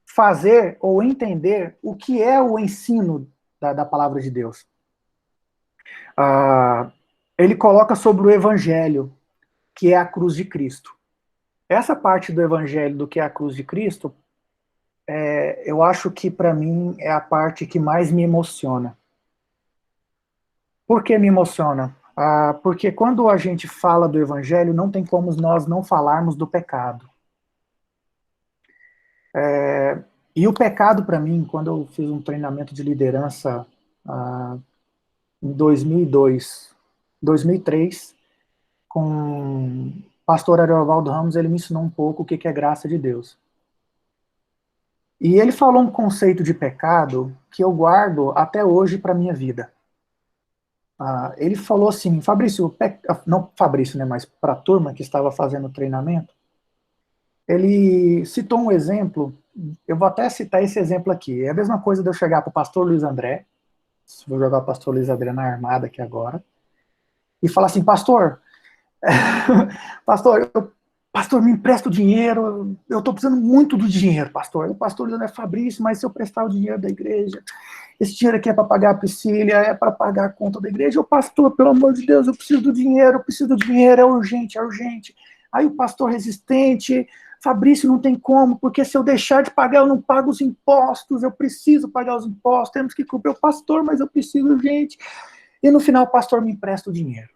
fazer ou entender o que é o ensino da palavra de Deus. Ele coloca sobre o evangelho, que é a cruz de Cristo. Essa parte do evangelho, do que é a cruz de Cristo, eu acho que para mim é a parte que mais me emociona. Por que me emociona? Porque quando a gente fala do evangelho, não tem como nós não falarmos do pecado. E o pecado, para mim, quando eu fiz um treinamento de liderança em 2003, com o pastor Ariovaldo Ramos, ele me ensinou um pouco o que é graça de Deus. E ele falou um conceito de pecado que eu guardo até hoje para a minha vida. Ele falou assim, Fabrício, não Fabrício, né, mas para a turma que estava fazendo o treinamento, ele citou um exemplo, eu vou até citar esse exemplo aqui. É a mesma coisa de eu chegar para o pastor Luiz André, vou jogar o pastor Luiz André na armada aqui agora, e falar assim, pastor, pastor, me empresta o dinheiro, eu estou precisando muito do dinheiro, pastor. O pastor Luiz André, Fabrício, mas se eu prestar o dinheiro da igreja, esse dinheiro aqui é para pagar a Priscília, é para pagar a conta da igreja. O pastor, pelo amor de Deus, eu preciso do dinheiro, é urgente, é urgente. Aí o pastor resistente, Fabrício, não tem como, porque se eu deixar de pagar, eu não pago os impostos, eu preciso pagar os impostos, temos que cumprir o pastor, mas eu preciso urgente. E no final o pastor me empresta o dinheiro.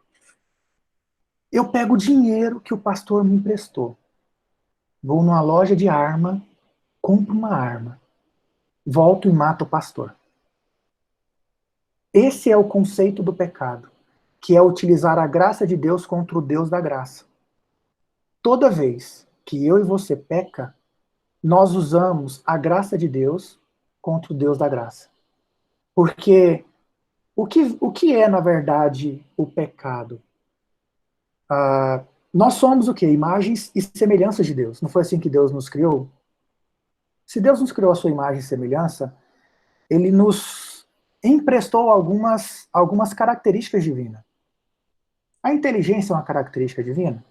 Eu pego o dinheiro que o pastor me emprestou, vou numa loja de arma, compro uma arma, volto e mato o pastor. Esse é o conceito do pecado, que é utilizar a graça de Deus contra o Deus da graça. Toda vez que eu e você peca, nós usamos a graça de Deus contra o Deus da graça. Porque o que é, na verdade, o pecado? Nós somos o quê? Imagens e semelhanças de Deus. Não foi assim que Deus nos criou? Se Deus nos criou a sua imagem e semelhança, Ele nos emprestou algumas características divinas. A inteligência é uma característica divina?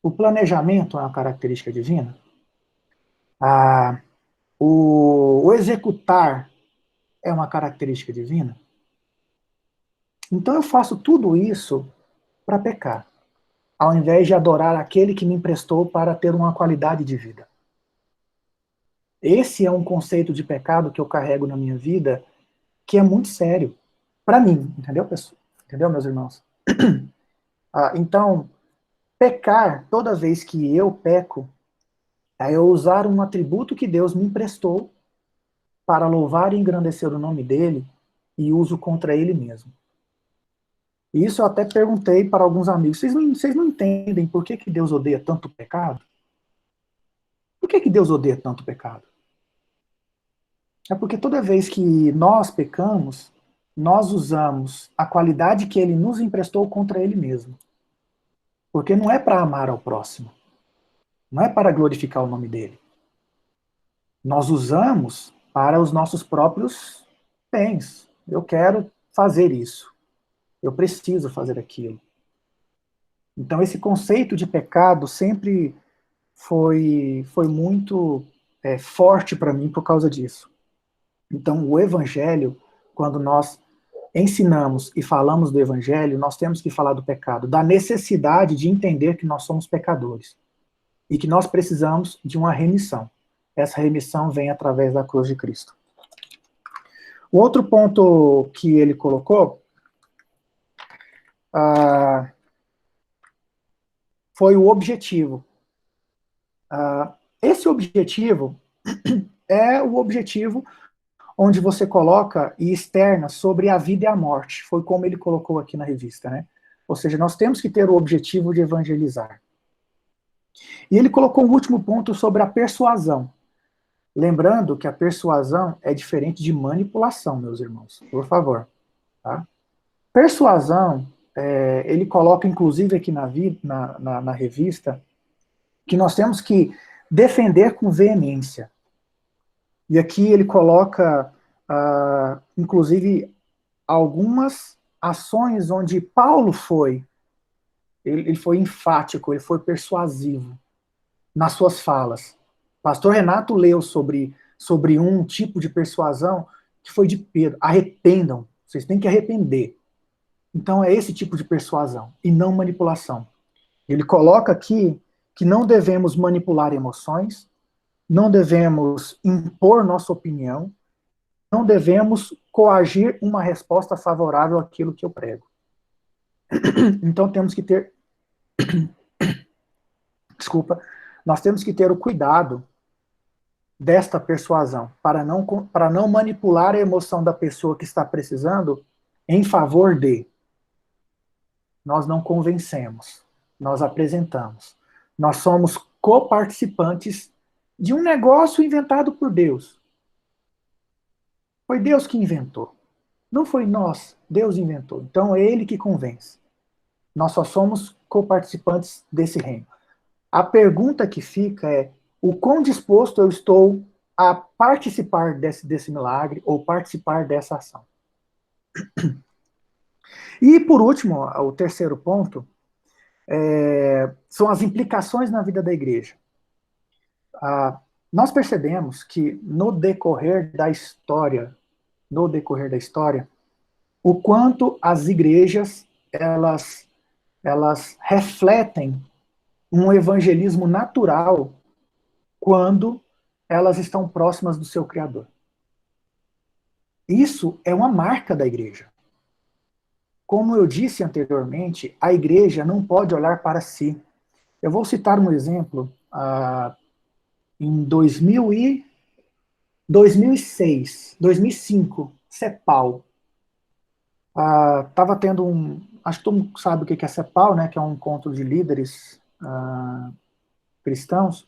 O planejamento é uma característica divina? O executar é uma característica divina? Então eu faço tudo isso para pecar, ao invés de adorar aquele que me emprestou para ter uma qualidade de vida. Esse é um conceito de pecado que eu carrego na minha vida, que é muito sério, para mim, entendeu, pessoal? Entendeu, meus irmãos? Então, pecar, toda vez que eu peco, é eu usar um atributo que Deus me emprestou para louvar e engrandecer o nome dele e uso contra ele mesmo. E isso eu até perguntei para alguns amigos, vocês não entendem por que Deus odeia tanto o pecado? Por que Deus odeia tanto o pecado? É porque toda vez que nós pecamos, nós usamos a qualidade que ele nos emprestou contra ele mesmo. Porque não é para amar ao próximo. Não é para glorificar o nome dele. Nós usamos para os nossos próprios bens. Eu quero fazer isso. Eu preciso fazer aquilo. Então esse conceito de pecado sempre foi muito forte para mim por causa disso. Então o evangelho, quando nós ensinamos e falamos do evangelho, nós temos que falar do pecado, da necessidade de entender que nós somos pecadores e que nós precisamos de uma remissão. Essa remissão vem através da cruz de Cristo. O outro ponto que ele colocou foi o objetivo. Esse objetivo é o objetivo onde você coloca e externa sobre a vida e a morte. Foi como ele colocou aqui na revista, né? Ou seja, nós temos que ter o objetivo de evangelizar. E ele colocou um último ponto sobre a persuasão. Lembrando que a persuasão é diferente de manipulação, meus irmãos. Por favor. Tá? Persuasão, ele coloca inclusive aqui na revista, que nós temos que defender com veemência. E aqui ele coloca, inclusive, algumas ações onde Paulo foi, ele foi enfático, ele foi persuasivo nas suas falas. Pastor Renato leu sobre um tipo de persuasão que foi de Pedro. Arrependam, vocês têm que arrepender. Então é esse tipo de persuasão, e não manipulação. Ele coloca aqui que não devemos manipular emoções, não devemos impor nossa opinião, não devemos coagir uma resposta favorável àquilo que eu prego. Então temos que ter... Desculpa. Nós temos que ter o cuidado desta persuasão, para não manipular a emoção da pessoa que está precisando em favor de. Nós não convencemos, nós apresentamos. Nós somos coparticipantes de um negócio inventado por Deus. Foi Deus que inventou. Não foi nós, Deus inventou. Então é Ele que convence. Nós só somos coparticipantes desse reino. A pergunta que fica é: o quão disposto eu estou a participar desse milagre ou participar dessa ação? E, por último, o terceiro ponto são as implicações na vida da igreja. Nós percebemos que no decorrer da história, o quanto as igrejas elas refletem um evangelismo natural quando elas estão próximas do seu Criador. Isso é uma marca da igreja. Como eu disse anteriormente, a igreja não pode olhar para si. Eu vou citar um exemplo. Em 2005, CEPAL. Estava tendo acho que todo mundo sabe o que é CEPAL, né, que é um encontro de líderes cristãos,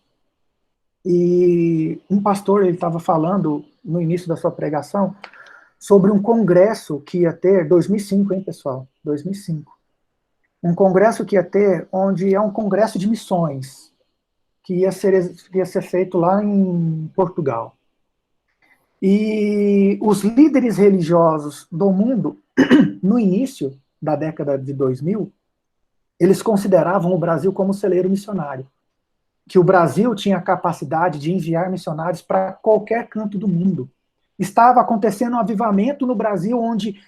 e um pastor estava falando no início da sua pregação sobre um congresso que ia ter, 2005, hein, pessoal? 2005. Um congresso que ia ter, onde é um congresso de missões, que ia ser feito lá em Portugal. E os líderes religiosos do mundo, no início da década de 2000, eles consideravam o Brasil como celeiro missionário. Que o Brasil tinha a capacidade de enviar missionários para qualquer canto do mundo. Estava acontecendo um avivamento no Brasil, onde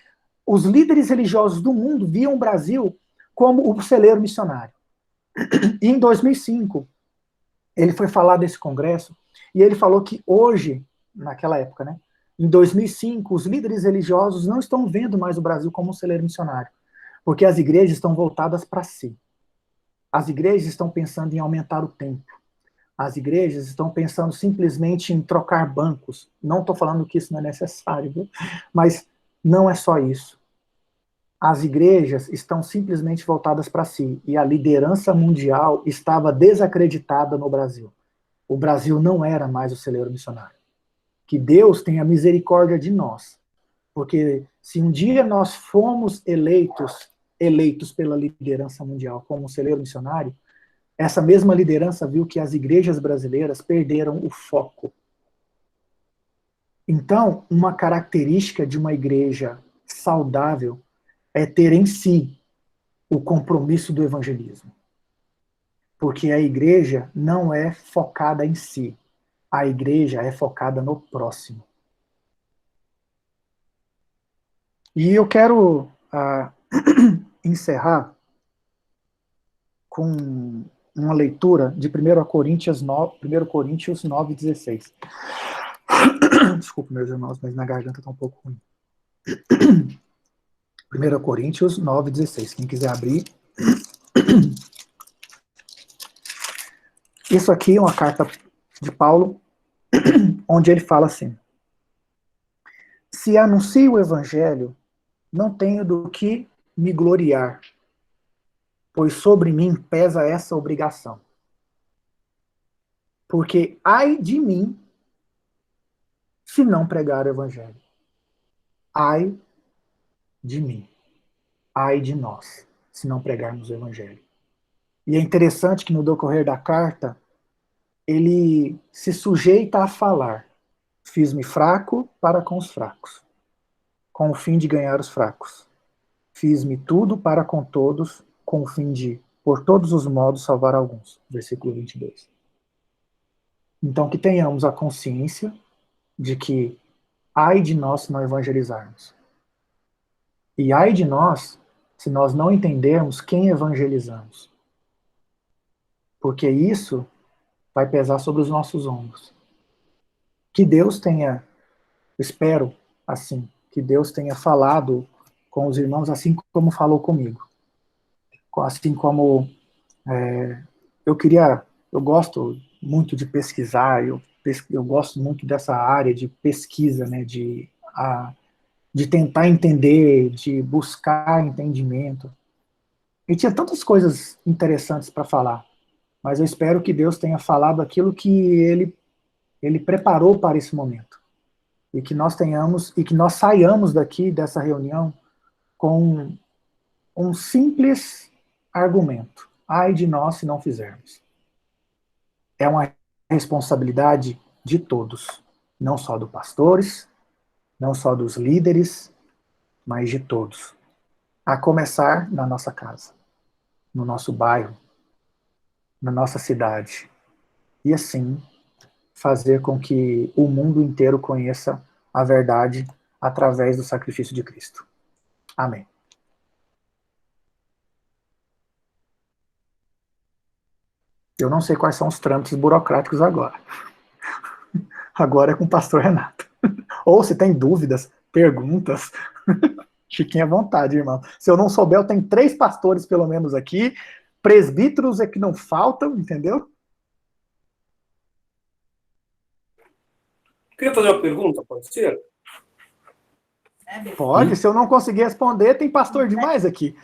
os líderes religiosos do mundo viam o Brasil como o celeiro missionário. E em 2005, ele foi falar desse congresso, e ele falou que hoje, naquela época, né, em 2005, os líderes religiosos não estão vendo mais o Brasil como um celeiro missionário, porque as igrejas estão voltadas para si. As igrejas estão pensando em aumentar o templo. As igrejas estão pensando simplesmente em trocar bancos. Não estou falando que isso não é necessário, viu? Mas não é só isso. As igrejas estão simplesmente voltadas para si, e a liderança mundial estava desacreditada no Brasil. O Brasil não era mais o celeiro missionário. Que Deus tenha misericórdia de nós, porque se um dia nós fomos eleitos pela liderança mundial como um celeiro missionário, essa mesma liderança viu que as igrejas brasileiras perderam o foco. Então, uma característica de uma igreja saudável é ter em si o compromisso do evangelismo. Porque a igreja não é focada em si. A igreja é focada no próximo. E eu quero encerrar com uma leitura de 1 Coríntios 9:16. Desculpa, meus irmãos, mas minha garganta está um pouco ruim. 1 Coríntios 9:16. Quem quiser abrir. Isso aqui é uma carta de Paulo, onde ele fala assim: se anuncio o evangelho, não tenho do que me gloriar, pois sobre mim pesa essa obrigação. Porque ai de mim se não pregar o evangelho. Ai de mim. Ai de nós, se não pregarmos o evangelho. E é interessante que no decorrer da carta, ele se sujeita a falar: fiz-me fraco para com os fracos, com o fim de ganhar os fracos. fiz-me tudo para com todos, com o fim de, por todos os modos, salvar alguns. Versículo 22. Então, que tenhamos a consciência de que ai de nós se não evangelizarmos. E ai de nós se nós não entendermos quem evangelizamos. Porque isso vai pesar sobre os nossos ombros. Que Deus tenha, espero assim, que Deus tenha falado com os irmãos assim como falou comigo. Assim como eu gosto muito de pesquisar, eu gosto muito dessa área de pesquisa, né, de tentar entender, de buscar entendimento. E tinha tantas coisas interessantes para falar, mas eu espero que Deus tenha falado aquilo que Ele preparou para esse momento. E que nós saiamos daqui, dessa reunião, com um simples argumento. Ai de nós se não fizermos. É uma responsabilidade de todos, não só dos pastores, não só dos líderes, mas de todos. A começar na nossa casa, no nosso bairro, na nossa cidade. E assim, fazer com que o mundo inteiro conheça a verdade através do sacrifício de Cristo. Amém. Eu não sei quais são os trâmites burocráticos agora. Agora é com o pastor Renato. Ou se tem dúvidas, perguntas, fiquem à vontade, irmão. Se eu não souber, eu tenho 3 pastores pelo menos aqui, presbíteros é que não faltam, entendeu? Queria fazer uma pergunta, pode ser? Pode, se eu não conseguir responder, tem pastor demais aqui.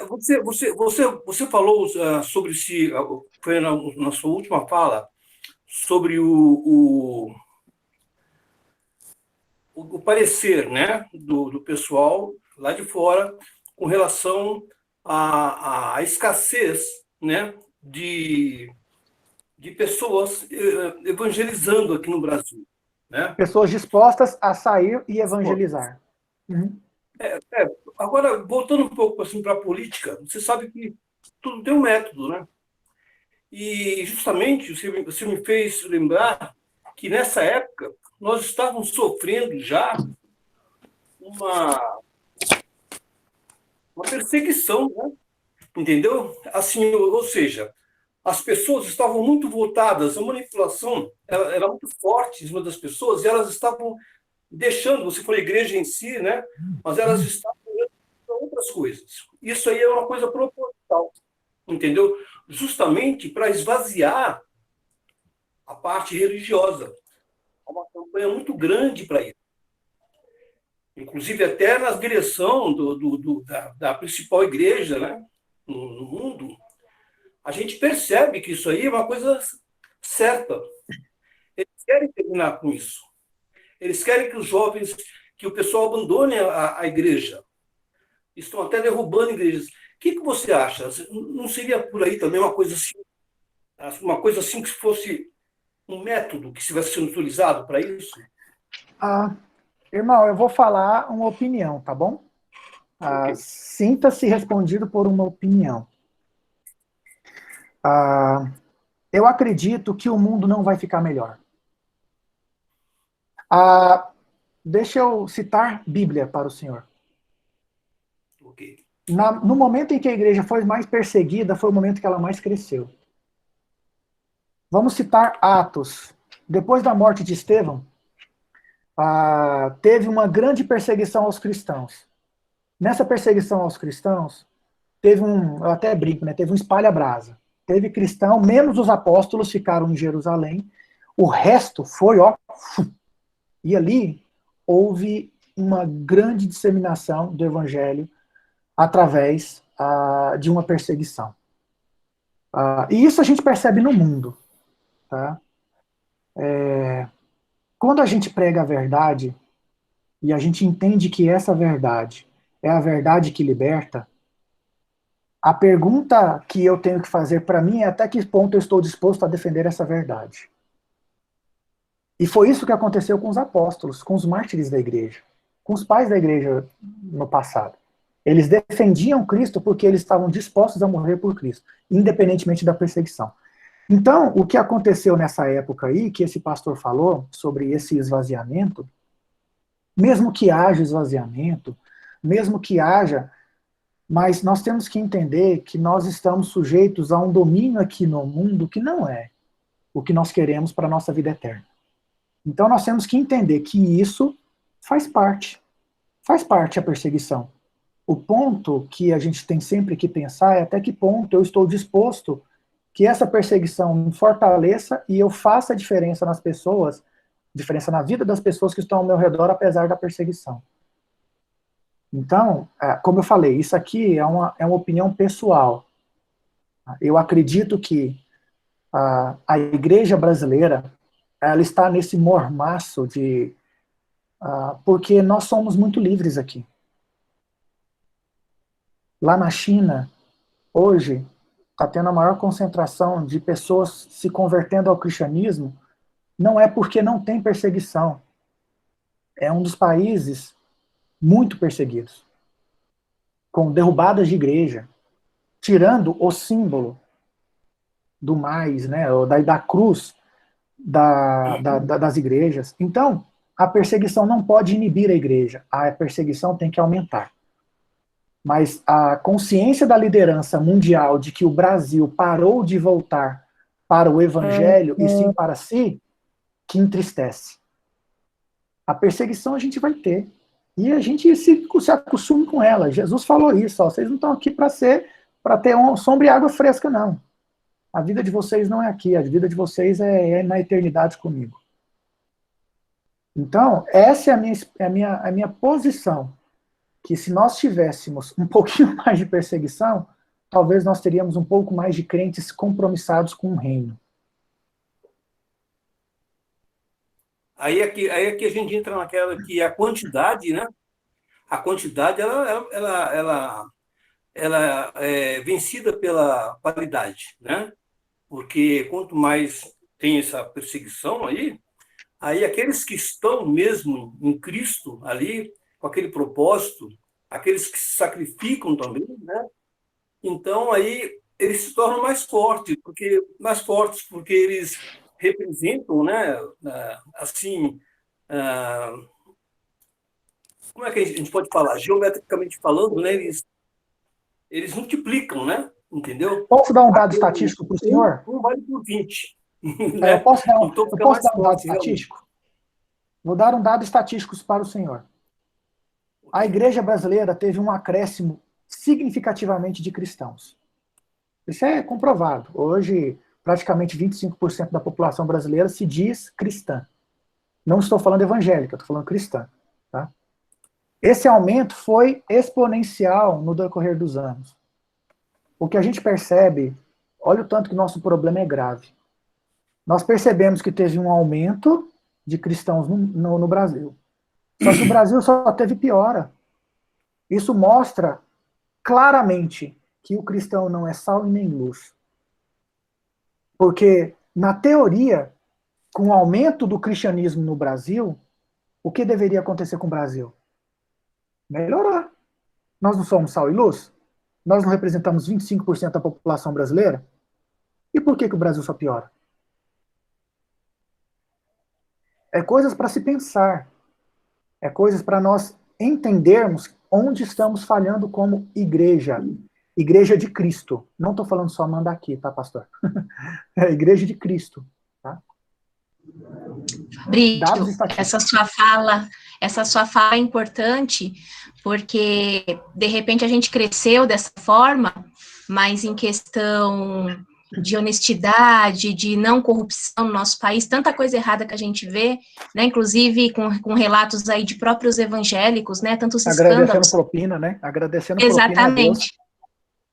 Você falou sobre foi na sua última fala, sobre o parecer, né, do pessoal lá de fora com relação à escassez, né, de pessoas evangelizando aqui no Brasil. Né? Pessoas dispostas a sair e evangelizar. Uhum. Agora, voltando um pouco assim, para a política, você sabe que tudo tem um método, né? E justamente você me fez lembrar que nessa época nós estávamos sofrendo já uma perseguição, né? Entendeu? Assim, ou seja, as pessoas estavam muito voltadas, a manipulação era muito forte em cima das pessoas, e elas estavam deixando, você falou igreja em si, né? Mas elas estavam para outras coisas. Isso aí é uma coisa proposital, entendeu? Justamente para esvaziar a parte religiosa. É uma campanha muito grande para isso. Inclusive até na direção da principal igreja, né? No mundo, a gente percebe que isso aí é uma coisa certa. Eles querem terminar com isso. Eles querem que os jovens, que o pessoal abandone a igreja. Estão até derrubando igrejas. O que você acha? Não seria por aí também uma coisa assim que fosse um método que estivesse sendo utilizado para isso? Irmão, eu vou falar uma opinião, tá bom? Okay. Sinta-se respondido por uma opinião. Eu acredito que o mundo não vai ficar melhor. Deixa eu citar Bíblia para o senhor. Okay. No momento em que a igreja foi mais perseguida, foi o momento que ela mais cresceu. Vamos citar Atos. Depois da morte de Estevão, teve uma grande perseguição aos cristãos. Nessa perseguição aos cristãos, eu até brinco, né? Teve um espalha-brasa. Teve cristão, menos os apóstolos ficaram em Jerusalém, o resto foi, e ali houve uma grande disseminação do evangelho através de uma perseguição. E isso a gente percebe no mundo. Tá? Quando a gente prega a verdade, e a gente entende que essa verdade é a verdade que liberta, a pergunta que eu tenho que fazer para mim é até que ponto eu estou disposto a defender essa verdade. E foi isso que aconteceu com os apóstolos, com os mártires da igreja. com os pais da igreja no passado. Eles defendiam Cristo porque eles estavam dispostos a morrer por Cristo, independentemente da perseguição. Então, o que aconteceu nessa época aí, que esse pastor falou sobre esse esvaziamento, mesmo que haja esvaziamento, mesmo que haja, mas nós temos que entender que nós estamos sujeitos a um domínio aqui no mundo que não é o que nós queremos para a nossa vida eterna. Então nós temos que entender que isso faz parte a perseguição. O ponto que a gente tem sempre que pensar é até que ponto eu estou disposto que essa perseguição me fortaleça e eu faça a diferença nas pessoas, diferença na vida das pessoas que estão ao meu redor, apesar da perseguição. Então, como eu falei, isso aqui é uma opinião pessoal. Eu acredito que a igreja brasileira, ela está nesse mormaço de... porque nós somos muito livres aqui. Lá na China, hoje, está tendo a maior concentração de pessoas se convertendo ao cristianismo, não é porque não tem perseguição. É um dos países muito perseguidos, com derrubadas de igreja, tirando o símbolo do mais, né, ou da cruz das igrejas. Então, a perseguição não pode inibir a igreja, a perseguição tem que aumentar. Mas a consciência da liderança mundial de que o Brasil parou de voltar para o evangelho e sim para si, que entristece. A perseguição a gente vai ter. E a gente se acostume com ela. Jesus falou isso, ó, vocês não estão aqui para ter sombra e água fresca, não. A vida de vocês não é aqui, a vida de vocês é na eternidade comigo. Então, essa é a minha posição. Que se nós tivéssemos um pouquinho mais de perseguição, talvez nós teríamos um pouco mais de crentes compromissados com o reino. Aí é que a gente entra naquela que a quantidade, né? A quantidade, ela é vencida pela qualidade, né? Porque quanto mais tem essa perseguição aí aqueles que estão mesmo em Cristo ali, com aquele propósito, aqueles que se sacrificam também, né? Então, aí, eles se tornam mais fortes, porque eles representam, né? Assim, como é que a gente pode falar? Geometricamente falando, né? Eles multiplicam, né? Entendeu? Posso dar um dado estatístico para o senhor? Um vale por 20. Né? Eu posso dar um Então, dado estatístico? Vou dar um dado estatístico para o senhor. A igreja brasileira teve um acréscimo significativamente de cristãos. Isso é comprovado. Hoje, praticamente 25% da população brasileira se diz cristã. Não estou falando evangélica, estou falando cristã. Tá? Esse aumento foi exponencial no decorrer dos anos. O que a gente percebe, olha o tanto que nosso problema é grave. Nós percebemos que teve um aumento de cristãos no Brasil. Só que o Brasil só teve piora. Isso mostra claramente que o cristão não é sal e nem luz. Porque, na teoria, com o aumento do cristianismo no Brasil, o que deveria acontecer com o Brasil? Melhorar. Nós não somos sal e luz? Nós não representamos 25% da população brasileira? E por que o Brasil só piora? É coisas para se pensar. É coisas para nós entendermos onde estamos falhando como igreja. Igreja de Cristo. Não estou falando só manda aqui, tá, pastor? É igreja de Cristo. Tá? Brito, essa sua fala é importante, porque, de repente, a gente cresceu dessa forma, mas em questão de honestidade, de não corrupção no nosso país, tanta coisa errada que a gente vê, né, inclusive com relatos aí de próprios evangélicos, né, tantos escândalos. Agradecendo propina, né? Agradecendo exatamente. propina a Deus.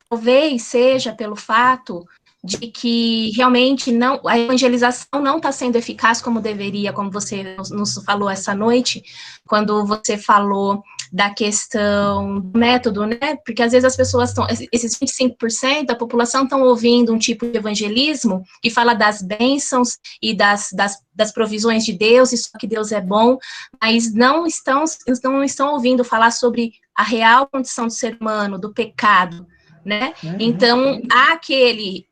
Talvez seja pelo fato de que realmente a evangelização não está sendo eficaz como deveria, como você nos falou essa noite, quando você falou da questão do método, né? Porque às vezes as pessoas esses 25% da população estão ouvindo um tipo de evangelismo que fala das bênçãos e das provisões de Deus, e só que Deus é bom, mas não estão ouvindo falar sobre a real condição do ser humano, do pecado, né? Então,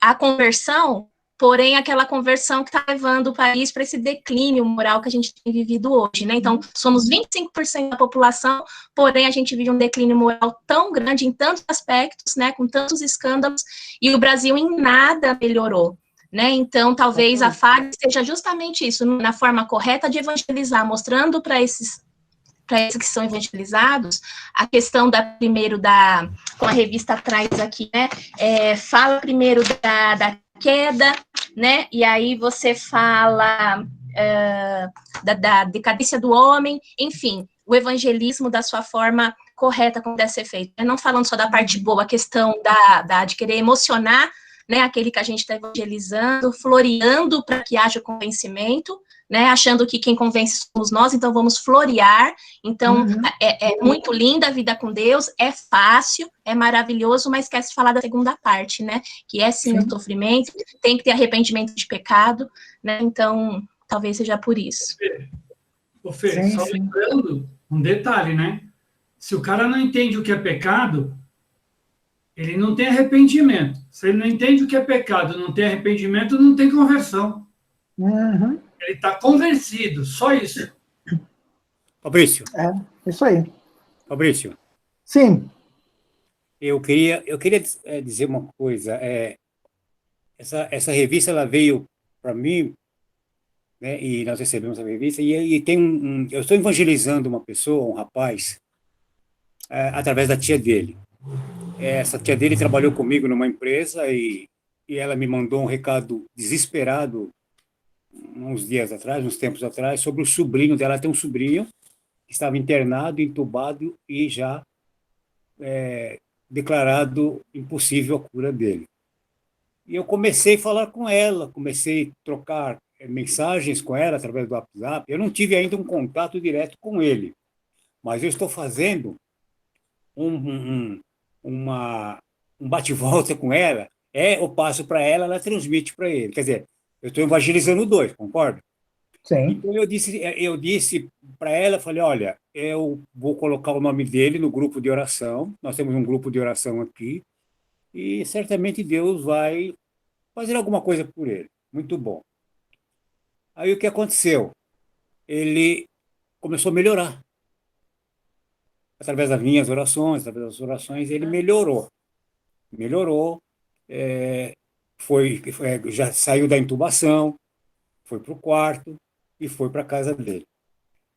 há conversão, porém, aquela conversão que está levando o país para esse declínio moral que a gente tem vivido hoje, né? Então, somos 25% da população, porém, a gente vive um declínio moral tão grande em tantos aspectos, né? Com tantos escândalos, e o Brasil em nada melhorou, né? Então, talvez a falha seja justamente isso, na forma correta de evangelizar, mostrando para esses que são evangelizados, a questão como a revista traz aqui, né, fala primeiro da queda, né, e aí você fala da decadência do homem, enfim, o evangelismo da sua forma correta como deve ser feito, não falando só da parte boa, a questão de querer emocionar, né, aquele que a gente está evangelizando, floreando para que haja convencimento, né, achando que quem convence somos nós, então vamos florear. Então, é muito linda a vida com Deus, é fácil, é maravilhoso, mas esquece de falar da segunda parte, né, que é sim o sofrimento, tem que ter arrependimento de pecado, né, então, talvez seja por isso. Ô Fê, só lembrando um detalhe, né, se o cara não entende o que é pecado, ele não tem arrependimento. Se ele não entende o que é pecado, não tem arrependimento, não tem conversão. Ele está convencido, só isso. Fabrício. Isso aí. Fabrício. Sim. Eu queria dizer uma coisa. Essa revista ela veio para mim, né, e nós recebemos a revista, e tem eu estou evangelizando uma pessoa, um rapaz, através da tia dele. Essa tia dele trabalhou comigo numa empresa e ela me mandou um recado desesperado uns tempos atrás, sobre o sobrinho dela. Ela tem um sobrinho que estava internado, entubado e já declarado impossível a cura dele. E eu comecei a falar com ela, comecei a trocar mensagens com ela através do WhatsApp. Eu não tive ainda um contato direto com ele, mas eu estou fazendo um bate-volta com ela. Eu passo para ela, ela transmite para ele. Quer dizer, eu estou evangelizando dois, concorda? Sim. Então eu disse para ela, falei, olha, eu vou colocar o nome dele no grupo de oração. Nós temos um grupo de oração aqui e certamente Deus vai fazer alguma coisa por ele. Muito bom. Aí o que aconteceu? Ele começou a melhorar. Através das minhas orações, através das orações, ele melhorou. Já saiu da intubação, foi para o quarto e foi para a casa dele.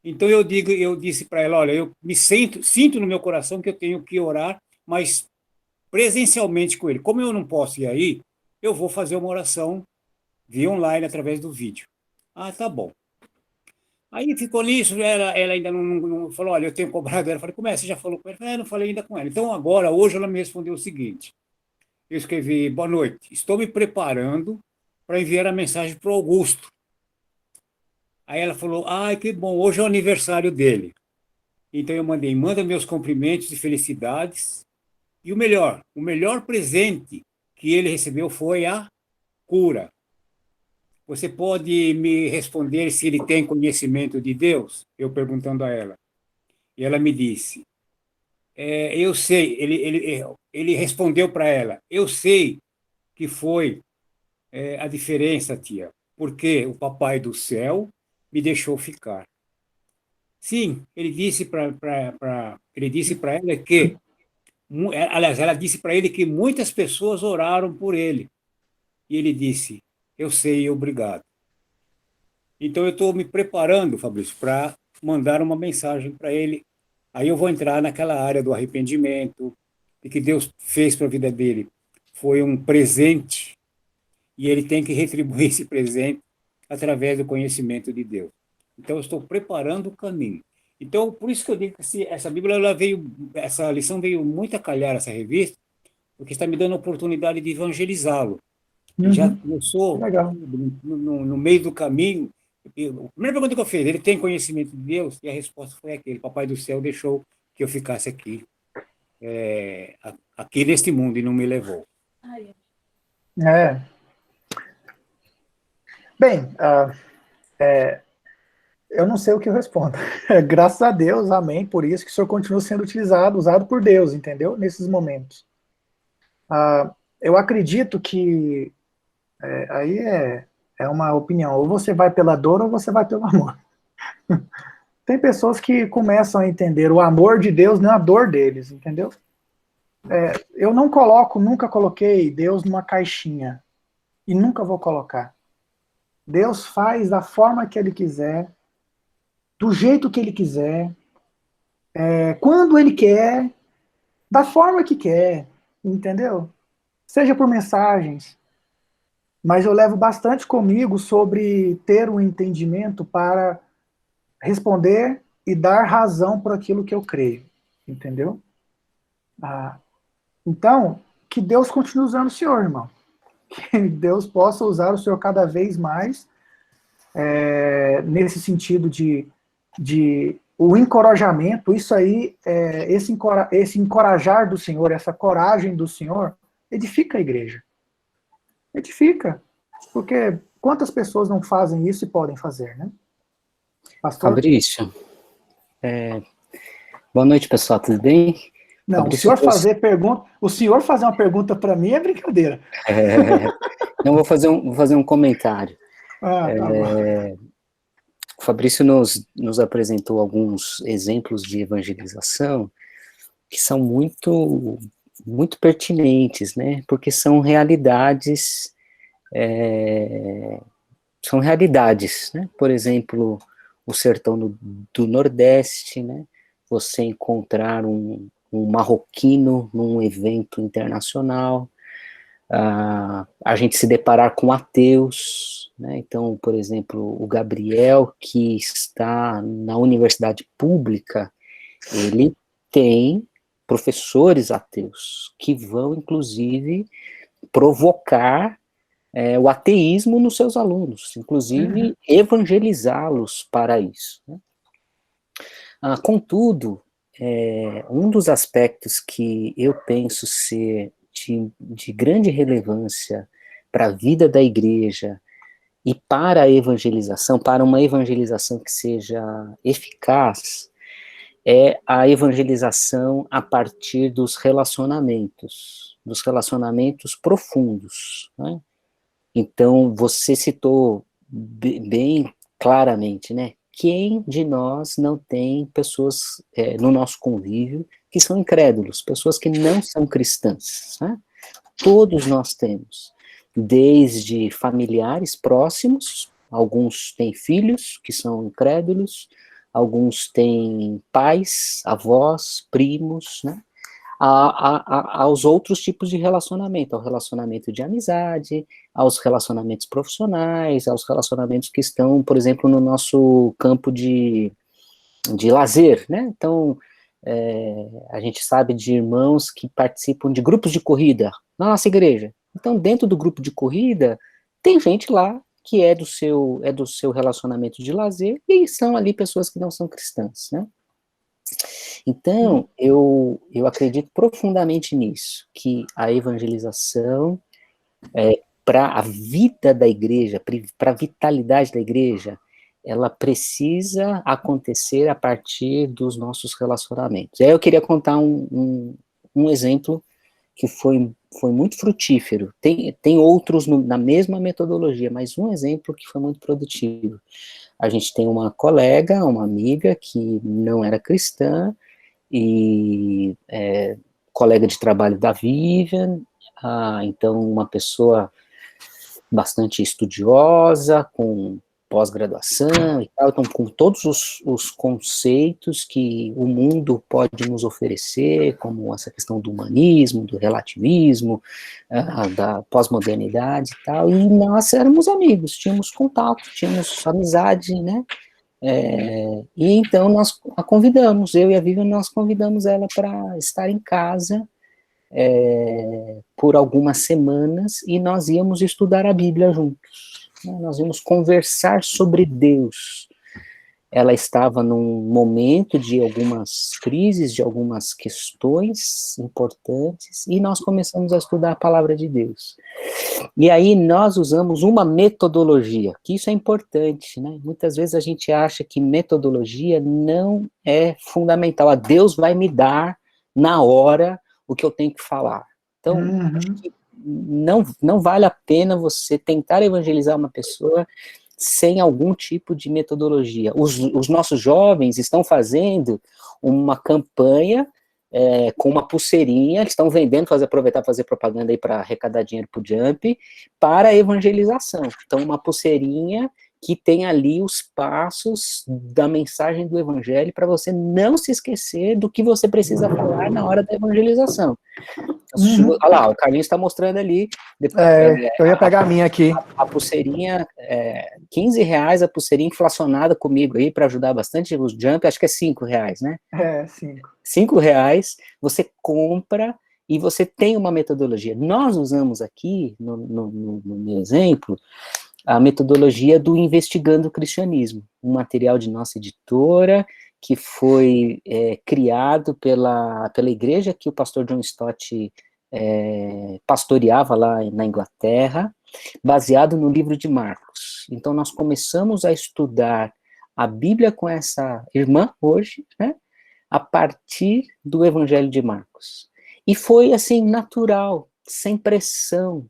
Então eu disse para ela, olha, eu me sinto no meu coração que eu tenho que orar, mas presencialmente com ele. Como eu não posso ir aí, eu vou fazer uma oração via online através do vídeo. Ah, tá bom. Aí ficou nisso, ela ainda não falou, olha, eu tenho cobrado ela. Eu falei, como é? Você já falou com ela? Eu falei, não falei ainda com ela. Então hoje ela me respondeu o seguinte, eu escrevi, boa noite, estou me preparando para enviar a mensagem para o Augusto. Aí ela falou, ai, que bom, hoje é o aniversário dele. Então eu mandei, manda meus cumprimentos e felicidades. E o melhor presente que ele recebeu foi a cura. Você pode me responder se ele tem conhecimento de Deus? Eu perguntando a ela. E ela me disse, eu sei, ele respondeu para ela, eu sei que foi a diferença, tia, porque o papai do céu me deixou ficar. Sim, ele disse para ela que, aliás, ela disse para ele que muitas pessoas oraram por ele. E ele disse, eu sei, obrigado. Então eu estou me preparando, Fabrício, para mandar uma mensagem para ele. Aí eu vou entrar naquela área do arrependimento, e que Deus fez para a vida dele. Foi um presente, e ele tem que retribuir esse presente através do conhecimento de Deus. Então eu estou preparando o caminho. Então, por isso que eu digo que essa Bíblia, essa lição veio muito a calhar, essa revista, porque está me dando a oportunidade de evangelizá-lo. Já começou no meio do caminho. A primeira pergunta que eu fiz, ele tem conhecimento de Deus? E a resposta foi aquele: Papai do céu deixou que eu ficasse aqui, aqui neste mundo, e não me levou. Bem, eu não sei o que eu respondo. Graças a Deus, amém, por isso que o senhor continua sendo usado por Deus, entendeu? Nesses momentos. Eu acredito que aí é uma opinião, ou você vai pela dor ou você vai pelo amor. Tem pessoas que começam a entender o amor de Deus, não a dor deles, entendeu? Eu nunca coloquei Deus numa caixinha, e nunca vou colocar. Deus faz da forma que Ele quiser, do jeito que Ele quiser, quando Ele quer, da forma que quer, entendeu? Seja por mensagens, mas eu levo bastante comigo sobre ter um entendimento para responder e dar razão por aquilo que eu creio, entendeu? Então, que Deus continue usando o senhor, irmão. Que Deus possa usar o senhor cada vez mais, nesse sentido de o encorajamento, isso aí, esse encorajar do senhor, essa coragem do senhor, edifica a igreja. Edifica. Porque quantas pessoas não fazem isso e podem fazer, né? Pastor? Fabrício. Boa noite, pessoal, tudo bem? Não, Fabrício, o senhor fazer uma pergunta para mim é brincadeira. Não, vou fazer um comentário. Tá bom. O Fabrício nos apresentou alguns exemplos de evangelização que são muito, muito pertinentes, né? Porque são realidades, né? Por exemplo, o sertão do Nordeste, né? Você encontrar um marroquino num evento internacional, a gente se deparar com ateus, né? Então, por exemplo, o Gabriel, que está na universidade pública, ele tem professores ateus, que vão, inclusive, provocar o ateísmo nos seus alunos, inclusive evangelizá-los para isso, né? Contudo, um dos aspectos que eu penso ser de grande relevância para a vida da igreja e para a evangelização, para uma evangelização que seja eficaz, é a evangelização a partir dos relacionamentos profundos, né? Então, você citou bem claramente, né? Quem de nós não tem pessoas no nosso convívio que são incrédulos, pessoas que não são cristãs, né? Todos nós temos, desde familiares próximos, alguns têm filhos que são incrédulos, alguns têm pais, avós, primos, né? Aos outros tipos de relacionamento, ao relacionamento de amizade, aos relacionamentos profissionais, aos relacionamentos que estão, por exemplo, no nosso campo de lazer, né? Então, a gente sabe de irmãos que participam de grupos de corrida na nossa igreja. Então, dentro do grupo de corrida, tem gente lá que é do seu relacionamento de lazer, e são ali pessoas que não são cristãs, né? Então, eu acredito profundamente nisso, que a evangelização, para a vida da igreja, para a vitalidade da igreja, ela precisa acontecer a partir dos nossos relacionamentos. E aí eu queria contar um exemplo que foi muito frutífero. Tem outros na mesma metodologia, mas um exemplo que foi muito produtivo. A gente tem uma colega, uma amiga, que não era cristã, e colega de trabalho da Vivian, então uma pessoa bastante estudiosa, com pós-graduação e tal, então com todos os conceitos que o mundo pode nos oferecer, como essa questão do humanismo, do relativismo, da pós-modernidade e tal, e nós éramos amigos, tínhamos contato, tínhamos amizade, né? E então nós a convidamos, eu e a Vivian, nós convidamos ela para estar em casa por algumas semanas e nós íamos estudar a Bíblia juntos, né? Nós íamos conversar sobre Deus. Ela estava num momento de algumas crises, de algumas questões importantes, e nós começamos a estudar a palavra de Deus. E aí nós usamos uma metodologia, que isso é importante, né? Muitas vezes a gente acha que metodologia não é fundamental. Deus vai me dar na hora o que eu tenho que falar. Então, acho que não vale a pena você tentar evangelizar uma pessoa sem algum tipo de metodologia. Os nossos jovens estão fazendo uma campanha com uma pulseirinha, eles estão vendendo, aproveitar para fazer propaganda aí para arrecadar dinheiro para o Jump, para evangelização. Então, uma pulseirinha que tem ali os passos da mensagem do evangelho para você não se esquecer do que você precisa falar na hora da evangelização. Olha lá, o Carlinhos está mostrando ali. Eu ia pegar a minha aqui. A pulseirinha, R$15 a pulseirinha inflacionada comigo aí, para ajudar bastante os Jump, acho que é R$5, né? R$5. Você compra e você tem uma metodologia. Nós usamos aqui, no meu exemplo, a metodologia do Investigando o Cristianismo, um material de nossa editora, que foi criado pela igreja que o pastor John Stott pastoreava lá na Inglaterra, baseado no livro de Marcos. Então, nós começamos a estudar a Bíblia com essa irmã hoje, né, a partir do Evangelho de Marcos. E foi, assim, natural, sem pressão,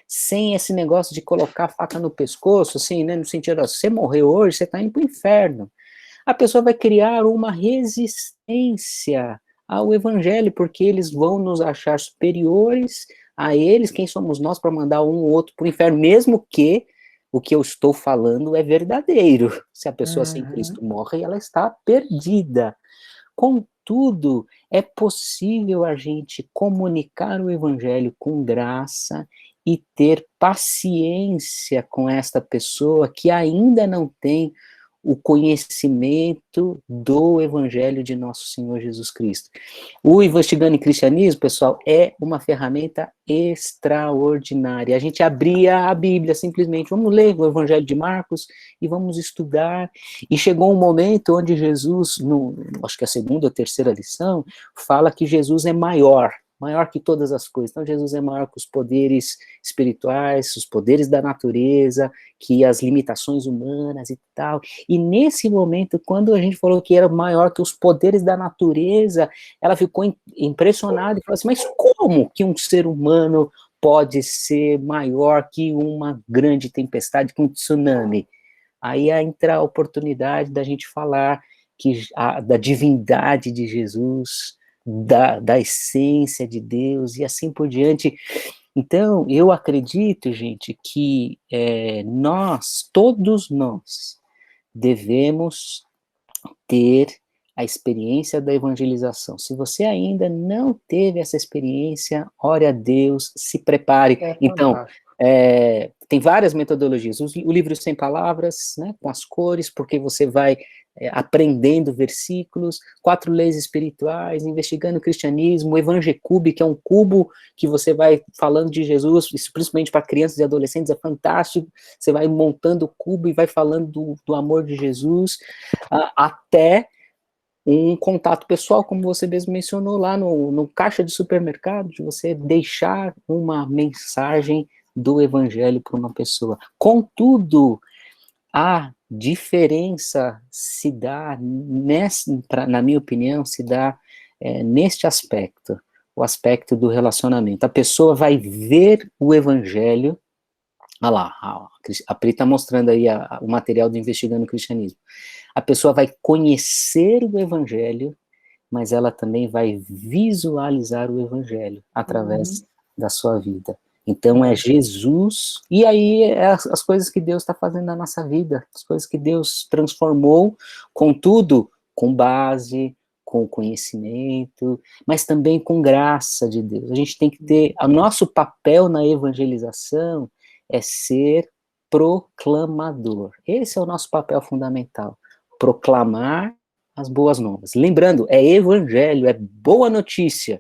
sem esse negócio de colocar a faca no pescoço, assim, né, no sentido, se você morrer hoje, você está indo para o inferno. A pessoa vai criar uma resistência ao evangelho, porque eles vão nos achar superiores a eles, quem somos nós para mandar um ou outro para o inferno, mesmo que o que eu estou falando é verdadeiro. Se a pessoa sem Cristo morre, ela está perdida. Contudo, é possível a gente comunicar o evangelho com graça e ter paciência com esta pessoa que ainda não tem o conhecimento do Evangelho de Nosso Senhor Jesus Cristo. O Investigando em Cristianismo, pessoal, é uma ferramenta extraordinária. A gente abria a Bíblia, simplesmente, vamos ler o Evangelho de Marcos e vamos estudar. E chegou um momento onde Jesus, acho que a segunda ou terceira lição, fala que Jesus é maior que todas as coisas. Então, Jesus é maior que os poderes espirituais, os poderes da natureza, que as limitações humanas e tal. E nesse momento, quando a gente falou que era maior que os poderes da natureza, ela ficou impressionada e falou assim, mas como que um ser humano pode ser maior que uma grande tempestade, que um tsunami? Aí entra a oportunidade da gente falar da divindade de Jesus, da essência de Deus e assim por diante. Então, eu acredito, gente, que todos nós, devemos ter a experiência da evangelização. Se você ainda não teve essa experiência, ore a Deus, se prepare. Então, tem várias metodologias. O livro Sem Palavras, né, com as cores, porque você vai aprendendo versículos, 4 leis espirituais, investigando o cristianismo, o Evangecube, que é um cubo que você vai falando de Jesus, isso principalmente para crianças e adolescentes, é fantástico, você vai montando o cubo e vai falando do amor de Jesus, até um contato pessoal, como você mesmo mencionou lá no caixa de supermercado, de você deixar uma mensagem do evangelho para uma pessoa. Contudo, a diferença se dá, na minha opinião, se dá neste aspecto, o aspecto do relacionamento. A pessoa vai ver o evangelho, olha lá, a Pri está mostrando aí o material do Investigando o Cristianismo. A pessoa vai conhecer o evangelho, mas ela também vai visualizar o evangelho através da sua vida. Então é Jesus, e aí as coisas que Deus está fazendo na nossa vida, as coisas que Deus transformou, contudo, com base, com conhecimento, mas também com graça de Deus. A gente tem que ter, o nosso papel na evangelização é ser proclamador. Esse é o nosso papel fundamental, proclamar as boas novas. Lembrando, é evangelho, é boa notícia.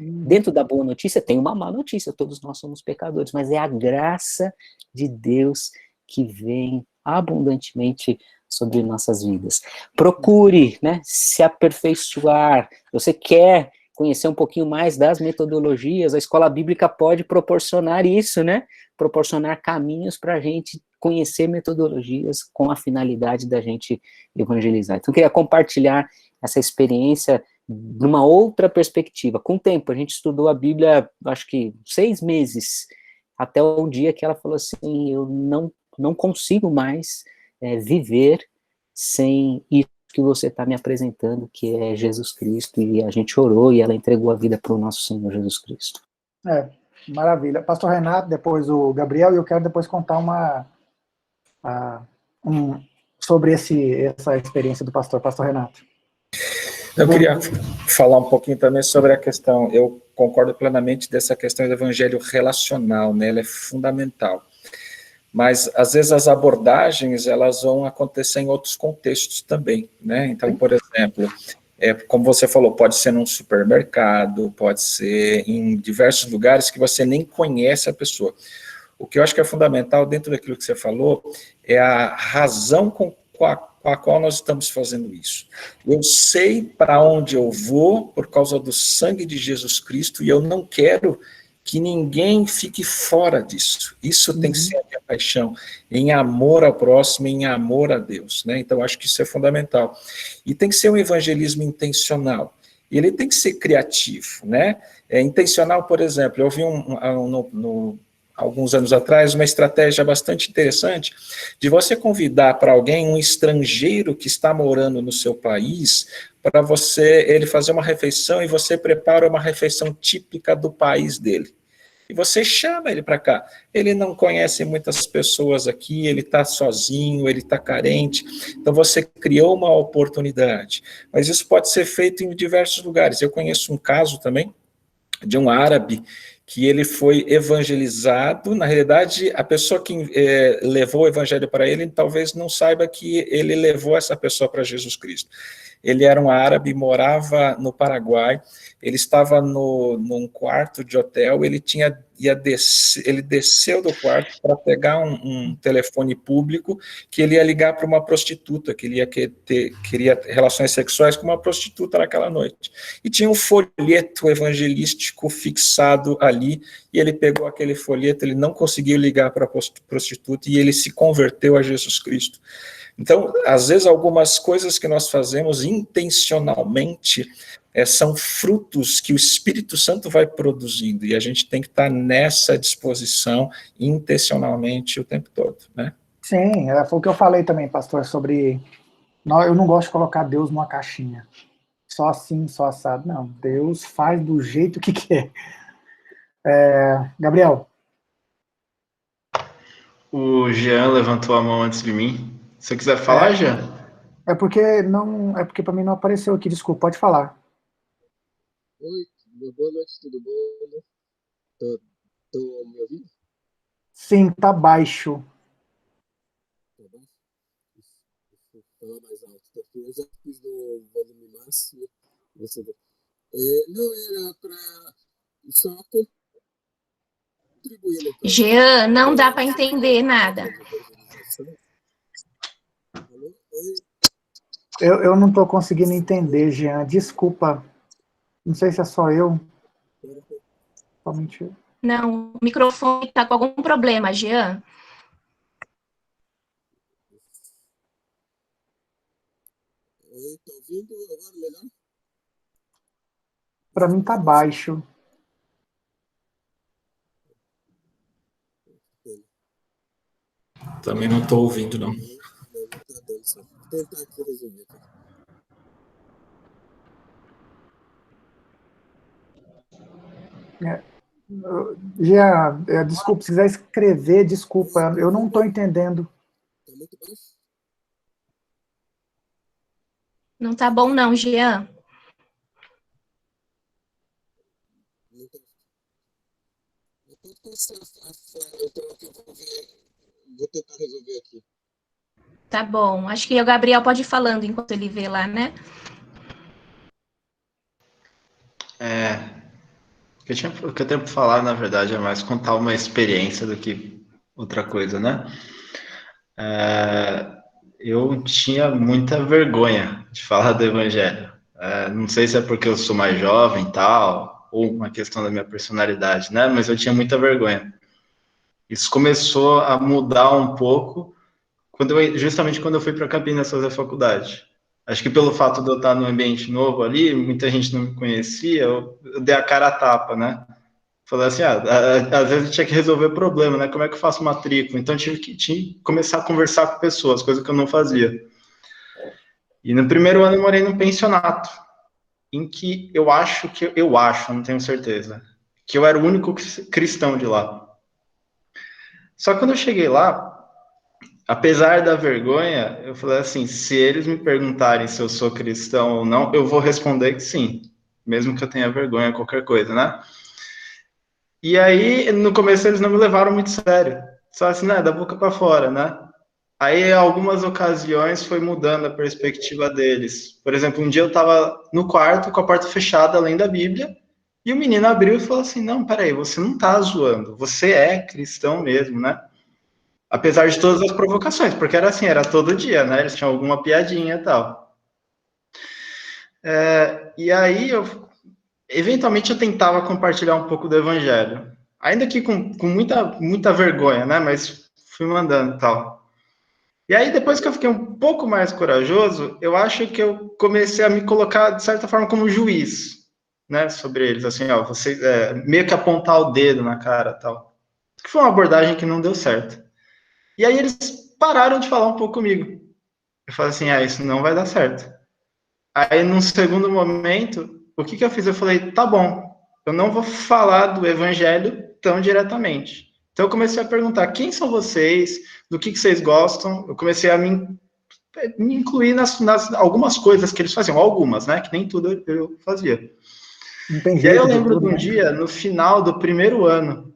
Dentro da boa notícia tem uma má notícia, todos nós somos pecadores, mas é a graça de Deus que vem abundantemente sobre nossas vidas. Procure, né, se aperfeiçoar. Você quer conhecer um pouquinho mais das metodologias, a escola bíblica pode proporcionar isso, né? Proporcionar caminhos para a gente conhecer metodologias com a finalidade da gente evangelizar. Então, eu queria compartilhar essa experiência numa outra perspectiva. Com o tempo, a gente estudou a Bíblia, acho que 6 meses, até o dia que ela falou assim, eu não consigo mais viver sem isso que você está me apresentando, que é Jesus Cristo, e a gente orou e ela entregou a vida para o nosso Senhor Jesus Cristo. Maravilha. Pastor Renato, depois o Gabriel, e eu quero depois contar sobre essa experiência do pastor Renato. Eu queria falar um pouquinho também sobre a questão, eu concordo plenamente dessa questão do evangelho relacional, né, ela é fundamental. Mas, às vezes, as abordagens, elas vão acontecer em outros contextos também, né? Então, por exemplo, como você falou, pode ser num supermercado, pode ser em diversos lugares que você nem conhece a pessoa. O que eu acho que é fundamental dentro daquilo que você falou é a razão com a qual nós estamos fazendo isso. Eu sei para onde eu vou por causa do sangue de Jesus Cristo e eu não quero que ninguém fique fora disso. Isso tem que ser a minha paixão, em amor ao próximo, em amor a Deus, né? Então, acho que isso é fundamental. E tem que ser um evangelismo intencional. E ele tem que ser criativo, né? Intencional, por exemplo, eu vi alguns anos atrás, uma estratégia bastante interessante de você convidar para alguém, um estrangeiro que está morando no seu país, para ele fazer uma refeição e você prepara uma refeição típica do país dele. E você chama ele para cá. Ele não conhece muitas pessoas aqui, ele está sozinho, ele está carente, então você criou uma oportunidade. Mas isso pode ser feito em diversos lugares. Eu conheço um caso também de um árabe que ele foi evangelizado. Na realidade, a pessoa que levou o evangelho para ele talvez não saiba que ele levou essa pessoa para Jesus Cristo. Ele era um árabe, morava no Paraguai, ele estava num quarto de hotel, ele desceu do quarto para pegar um telefone público que ele ia ligar para uma prostituta, que ele queria relações sexuais com uma prostituta naquela noite. E tinha um folheto evangelístico fixado ali, e ele pegou aquele folheto, ele não conseguiu ligar para a prostituta, e ele se converteu a Jesus Cristo. Então, às vezes, algumas coisas que nós fazemos intencionalmente são frutos que o Espírito Santo vai produzindo, e a gente tem que estar nessa disposição intencionalmente o tempo todo, né? Sim, foi o que eu falei também, pastor, sobre... Eu não gosto de colocar Deus numa caixinha. Só assim, só assado. Não, Deus faz do jeito que quer. Gabriel. O Jean levantou a mão antes de mim. Se você quiser falar, Jean? É porque para mim não apareceu aqui, desculpa, pode falar. Oi, boa noite, tudo bom? Tô me ouvindo? Sim, tá baixo. Tá baixo? Vou falar mais alto. Eu já fiz no volume máximo. Você vê. Não, era para só contribuir. Jean, não dá para entender nada. Eu não estou conseguindo entender, Jean, desculpa. Não sei se é só eu. Somente eu. Não, o microfone está com algum problema, Jean. Está ouvindo agora melhor? Para mim está baixo. Também não estou ouvindo, não. Não está dando, só tentar aqui resolver. Jean, desculpa, se quiser escrever, desculpa, eu não estou entendendo. Está muito baixo? Não tá bom não, Jean. Pode passar então eu vou tentar resolver aqui. Tá bom, acho que o Gabriel pode ir falando enquanto ele vê lá, né? O que eu tenho para falar, na verdade, é mais contar uma experiência do que outra coisa, né? Eu tinha muita vergonha de falar do evangelho. Não sei se é porque eu sou mais jovem e tal, ou uma questão da minha personalidade, né? Mas eu tinha muita vergonha. Isso começou a mudar um pouco justamente quando eu fui para Campinas fazer a faculdade. Acho que pelo fato de eu estar num ambiente novo ali, muita gente não me conhecia, eu dei a cara a tapa, né? Falei assim, às vezes eu tinha que resolver o problema, né? Como é que eu faço matrícula? Então eu tinha que começar a conversar com pessoas, coisa que eu não fazia. E no primeiro ano eu morei num pensionato, em que eu acho, não tenho certeza, que eu era o único cristão de lá. Só que quando eu cheguei lá, apesar da vergonha, eu falei assim, se eles me perguntarem se eu sou cristão ou não, eu vou responder que sim, mesmo que eu tenha vergonha, qualquer coisa, né? E aí, no começo, eles não me levaram muito sério. Só assim, né, da boca para fora, né? Aí, em algumas ocasiões, foi mudando a perspectiva deles. Por exemplo, um dia eu estava no quarto, com a porta fechada, lendo a Bíblia, e o menino abriu e falou assim, não, peraí, você não tá zoando, você é cristão mesmo, né? Apesar de todas as provocações, porque era assim, era todo dia, né? Eles tinham alguma piadinha e tal. E aí, eventualmente, eu tentava compartilhar um pouco do evangelho. Ainda que com muita vergonha, né? Mas fui mandando e tal. E aí, depois que eu fiquei um pouco mais corajoso, eu acho que eu comecei a me colocar, de certa forma, como juiz, né? Sobre eles, assim, ó, você, meio que apontar o dedo na cara e tal. Que foi uma abordagem que não deu certo. E aí eles pararam de falar um pouco comigo. Eu falei assim, isso não vai dar certo. Aí, num segundo momento, o que eu fiz? Eu falei, tá bom, eu não vou falar do evangelho tão diretamente. Então, eu comecei a perguntar, quem são vocês? Do que vocês gostam? Eu comecei a me incluir nas algumas coisas que eles faziam, algumas, né? Que nem tudo eu fazia. E aí eu lembro de um dia, no final do primeiro ano,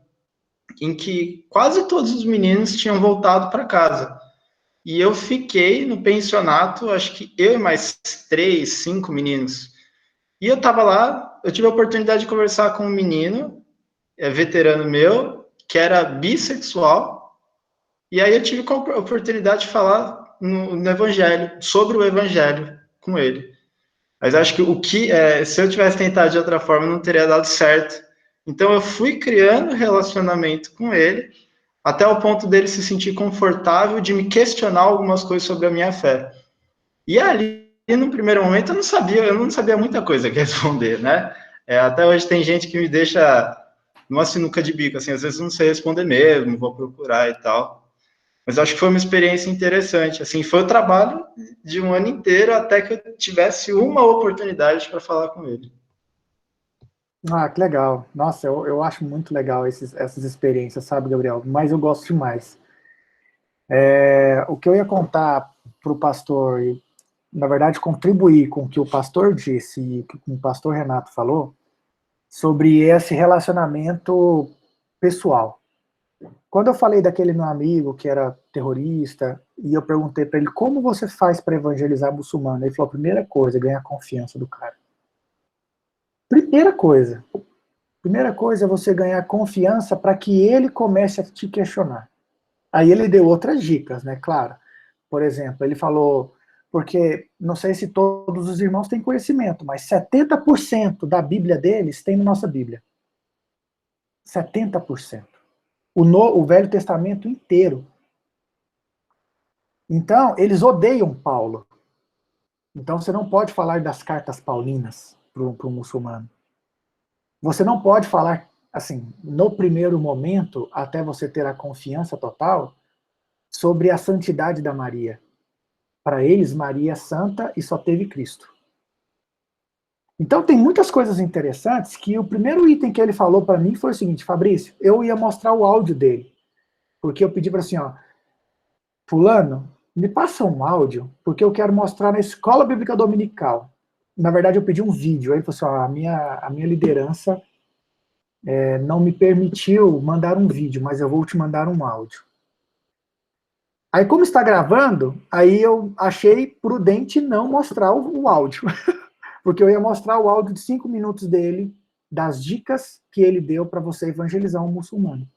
em que quase todos os meninos tinham voltado para casa. E eu fiquei no pensionato, acho que eu e mais 3, 5 meninos. E eu estava lá, eu tive a oportunidade de conversar com um menino, veterano meu, que era bissexual, e aí eu tive a oportunidade de falar no Evangelho, sobre o Evangelho com ele. Mas acho que se eu tivesse tentado de outra forma, não teria dado certo. Então eu fui criando relacionamento com ele, até o ponto dele se sentir confortável de me questionar algumas coisas sobre a minha fé. E ali, no primeiro momento, eu não sabia muita coisa que responder, né? Até hoje tem gente que me deixa numa sinuca de bico, assim, às vezes eu não sei responder mesmo, vou procurar e tal. Mas acho que foi uma experiência interessante, assim, foi o trabalho de um ano inteiro até que eu tivesse uma oportunidade para falar com ele. Ah, que legal. Nossa, eu acho muito legal essas experiências, sabe, Gabriel? Mas eu gosto demais. O que eu ia contar para o pastor, e, na verdade, contribuir com o que o pastor disse e o que o pastor Renato falou, sobre esse relacionamento pessoal. Quando eu falei daquele meu amigo que era terrorista, e eu perguntei para ele, como você faz para evangelizar muçulmano? Ele falou, a primeira coisa, ganhar a confiança do cara. Primeira coisa é você ganhar confiança para que ele comece a te questionar. Aí ele deu outras dicas, né, claro. Por exemplo, ele falou, porque não sei se todos os irmãos têm conhecimento, mas 70% da Bíblia deles tem na nossa Bíblia. 70%. O Velho Testamento inteiro. Então, eles odeiam Paulo. Então, você não pode falar das cartas paulinas para o muçulmano. Você não pode falar, assim, no primeiro momento, até você ter a confiança total, sobre a santidade da Maria. Para eles, Maria é santa e só teve Cristo. Então, tem muitas coisas interessantes que o primeiro item que ele falou para mim foi o seguinte, Fabrício, eu ia mostrar o áudio dele. Porque eu pedi para assim, fulano, me passa um áudio, porque eu quero mostrar na escola bíblica dominical. Na verdade, eu pedi um vídeo. Aí ele falou assim, a minha liderança não me permitiu mandar um vídeo, mas eu vou te mandar um áudio. Aí, como está gravando, aí eu achei prudente não mostrar o áudio. Porque eu ia mostrar o áudio de 5 minutos dele, das dicas que ele deu para você evangelizar um muçulmano.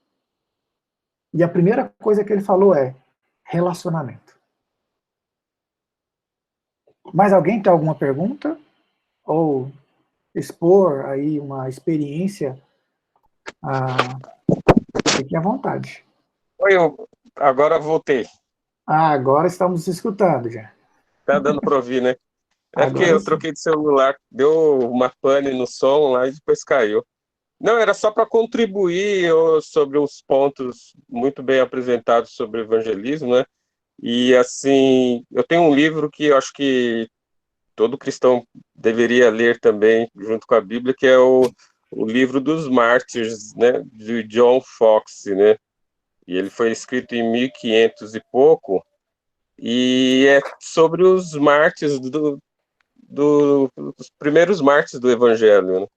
E a primeira coisa que ele falou é relacionamento. Mais alguém tem alguma pergunta? Ou expor aí uma experiência? Fique à vontade. Oi, agora voltei. Agora estamos escutando já. Tá dando para ouvir, né? É Agora porque eu sim. troquei de celular, deu uma pane no som lá e depois caiu. Não, era só para contribuir sobre os pontos muito bem apresentados sobre evangelismo, né? E, assim, eu tenho um livro que eu acho que todo cristão deveria ler também, junto com a Bíblia, que é o livro dos Mártires, né? De John Fox, né? E ele foi escrito em 1500 e pouco, e é sobre os mártires dos primeiros mártires do Evangelho, né?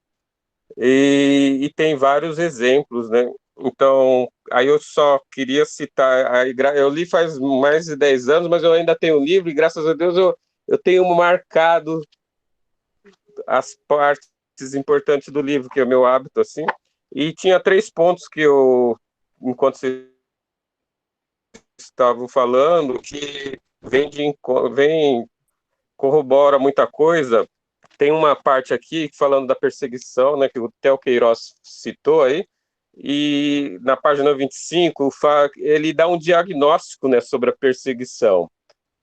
E tem vários exemplos, né? Então, aí eu só queria citar, eu li faz mais de 10 anos, mas eu ainda tenho o livro, e graças a Deus eu tenho marcado as partes importantes do livro, que é o meu hábito, assim, e tinha 3 pontos que eu, enquanto vocês estavam falando, que vem corrobora muita coisa. Tem uma parte aqui falando da perseguição, né, que o Theo Queiroz citou aí, e na página 25 ele dá um diagnóstico, né, sobre a perseguição.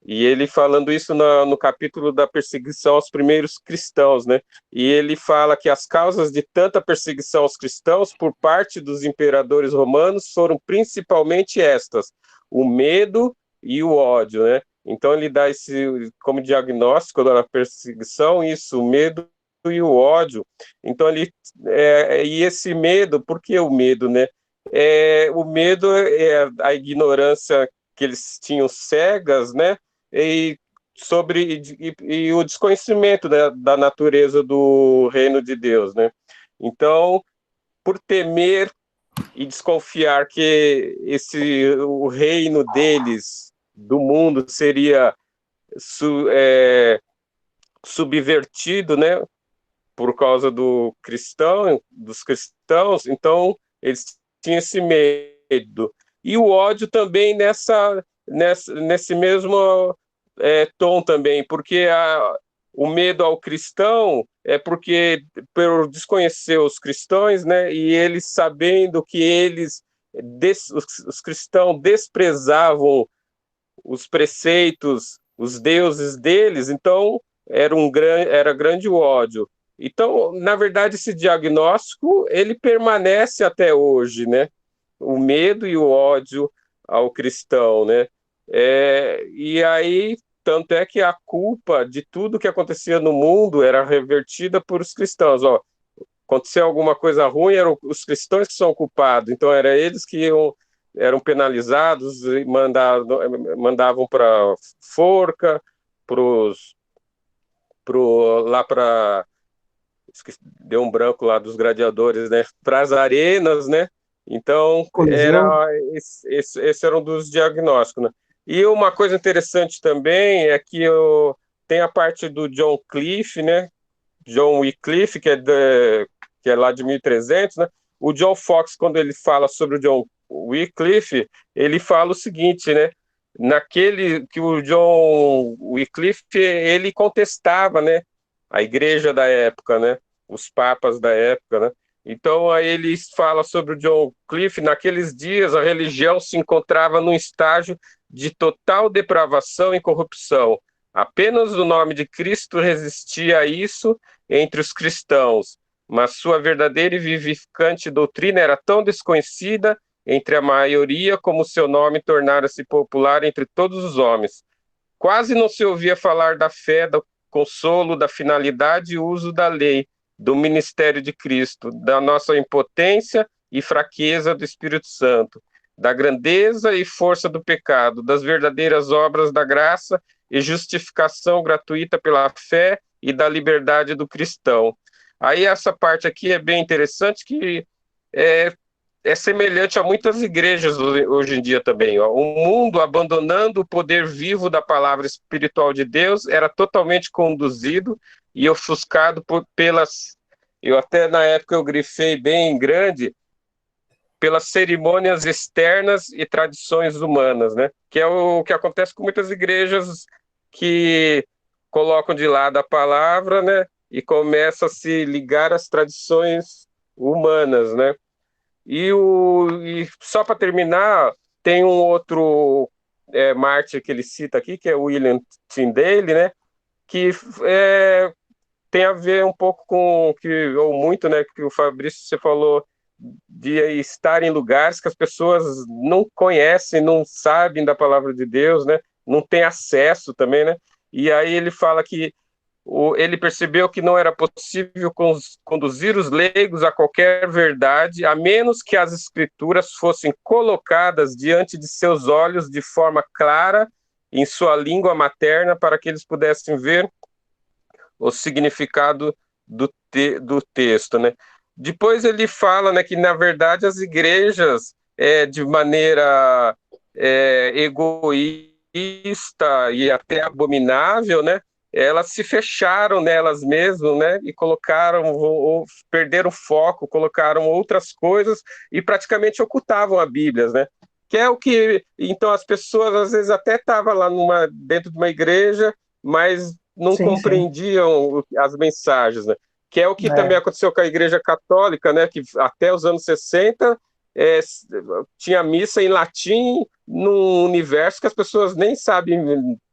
E ele falando isso no capítulo da perseguição aos primeiros cristãos, né? E ele fala que as causas de tanta perseguição aos cristãos por parte dos imperadores romanos foram principalmente estas: o medo e o ódio, né? Então ele dá esse como diagnóstico da perseguição, isso, o medo e o ódio. Então e esse medo, por que o medo, né? O medo é a ignorância que eles tinham cegas, né? E o desconhecimento, né, da natureza do reino de Deus, né? Então, por temer e desconfiar que o reino deles, do mundo, seria subvertido, né, por causa dos cristãos, então eles tinham esse medo. E o ódio também nesse mesmo tom também, porque o medo ao cristão é porque, por desconhecer os cristãos, né, e eles sabendo que os cristãos desprezavam os preceitos, os deuses deles, então era grande o ódio. Então, na verdade, esse diagnóstico ele permanece até hoje, né? O medo e o ódio ao cristão, né? E aí, tanto é que a culpa de tudo que acontecia no mundo era revertida por os cristãos. Ó, aconteceu alguma coisa ruim, eram os cristãos que são culpados, então eram eles que eram penalizados e mandavam para forca, lá para... deu um branco lá dos gladiadores, né? Para as arenas, né? Então, esse era um dos diagnósticos, né? E uma coisa interessante também é que tem a parte do John Cliff, né? John Wycliffe, que é lá de 1300, né? O John Fox, quando ele fala sobre o John Wycliffe, ele fala o seguinte, né? Que o John Wycliffe, ele contestava, né, a igreja da época, né? Os papas da época, né? Então, aí ele fala sobre o John Wycliffe: naqueles dias a religião se encontrava num estágio de total depravação e corrupção. Apenas o nome de Cristo resistia a isso entre os cristãos, mas sua verdadeira e vivificante doutrina era tão desconhecida entre a maioria como seu nome tornara-se popular entre todos os homens. Quase não se ouvia falar da fé, do consolo, da finalidade e uso da lei, do ministério de Cristo, da nossa impotência e fraqueza do Espírito Santo, da grandeza e força do pecado, das verdadeiras obras da graça e justificação gratuita pela fé e da liberdade do cristão. Aí essa parte aqui é bem interessante, que é semelhante a muitas igrejas hoje em dia também. Ó. O mundo, abandonando o poder vivo da palavra espiritual de Deus, era totalmente conduzido e ofuscado pelas Eu até, na época, eu grifei bem grande pelas cerimônias externas e tradições humanas, né? Que é o que acontece com muitas igrejas que colocam de lado a palavra, né? E começa a se ligar às tradições humanas, né? E só para terminar, tem um outro mártir que ele cita aqui, que é William Tyndale, né? Que tem a ver um pouco com ou muito, né? Que o Fabrício, você falou de estar em lugares que as pessoas não conhecem, não sabem da palavra de Deus, né? Não tem acesso também, né? E aí ele fala que ele percebeu que não era possível conduzir os leigos a qualquer verdade, a menos que as escrituras fossem colocadas diante de seus olhos de forma clara, em sua língua materna, para que eles pudessem ver o significado do texto, né? Depois ele fala, né, que, na verdade, as igrejas, de maneira egoísta e até abominável, né, elas se fecharam nelas mesmas, né, e ou perderam foco, colocaram outras coisas e praticamente ocultavam a Bíblia, né, que é o que, então, as pessoas às vezes até estavam lá dentro de uma igreja, mas não compreendiam as mensagens, né, que é o que também aconteceu com a Igreja Católica, né, que até os anos 60 tinha missa em latim num universo que as pessoas nem sabem,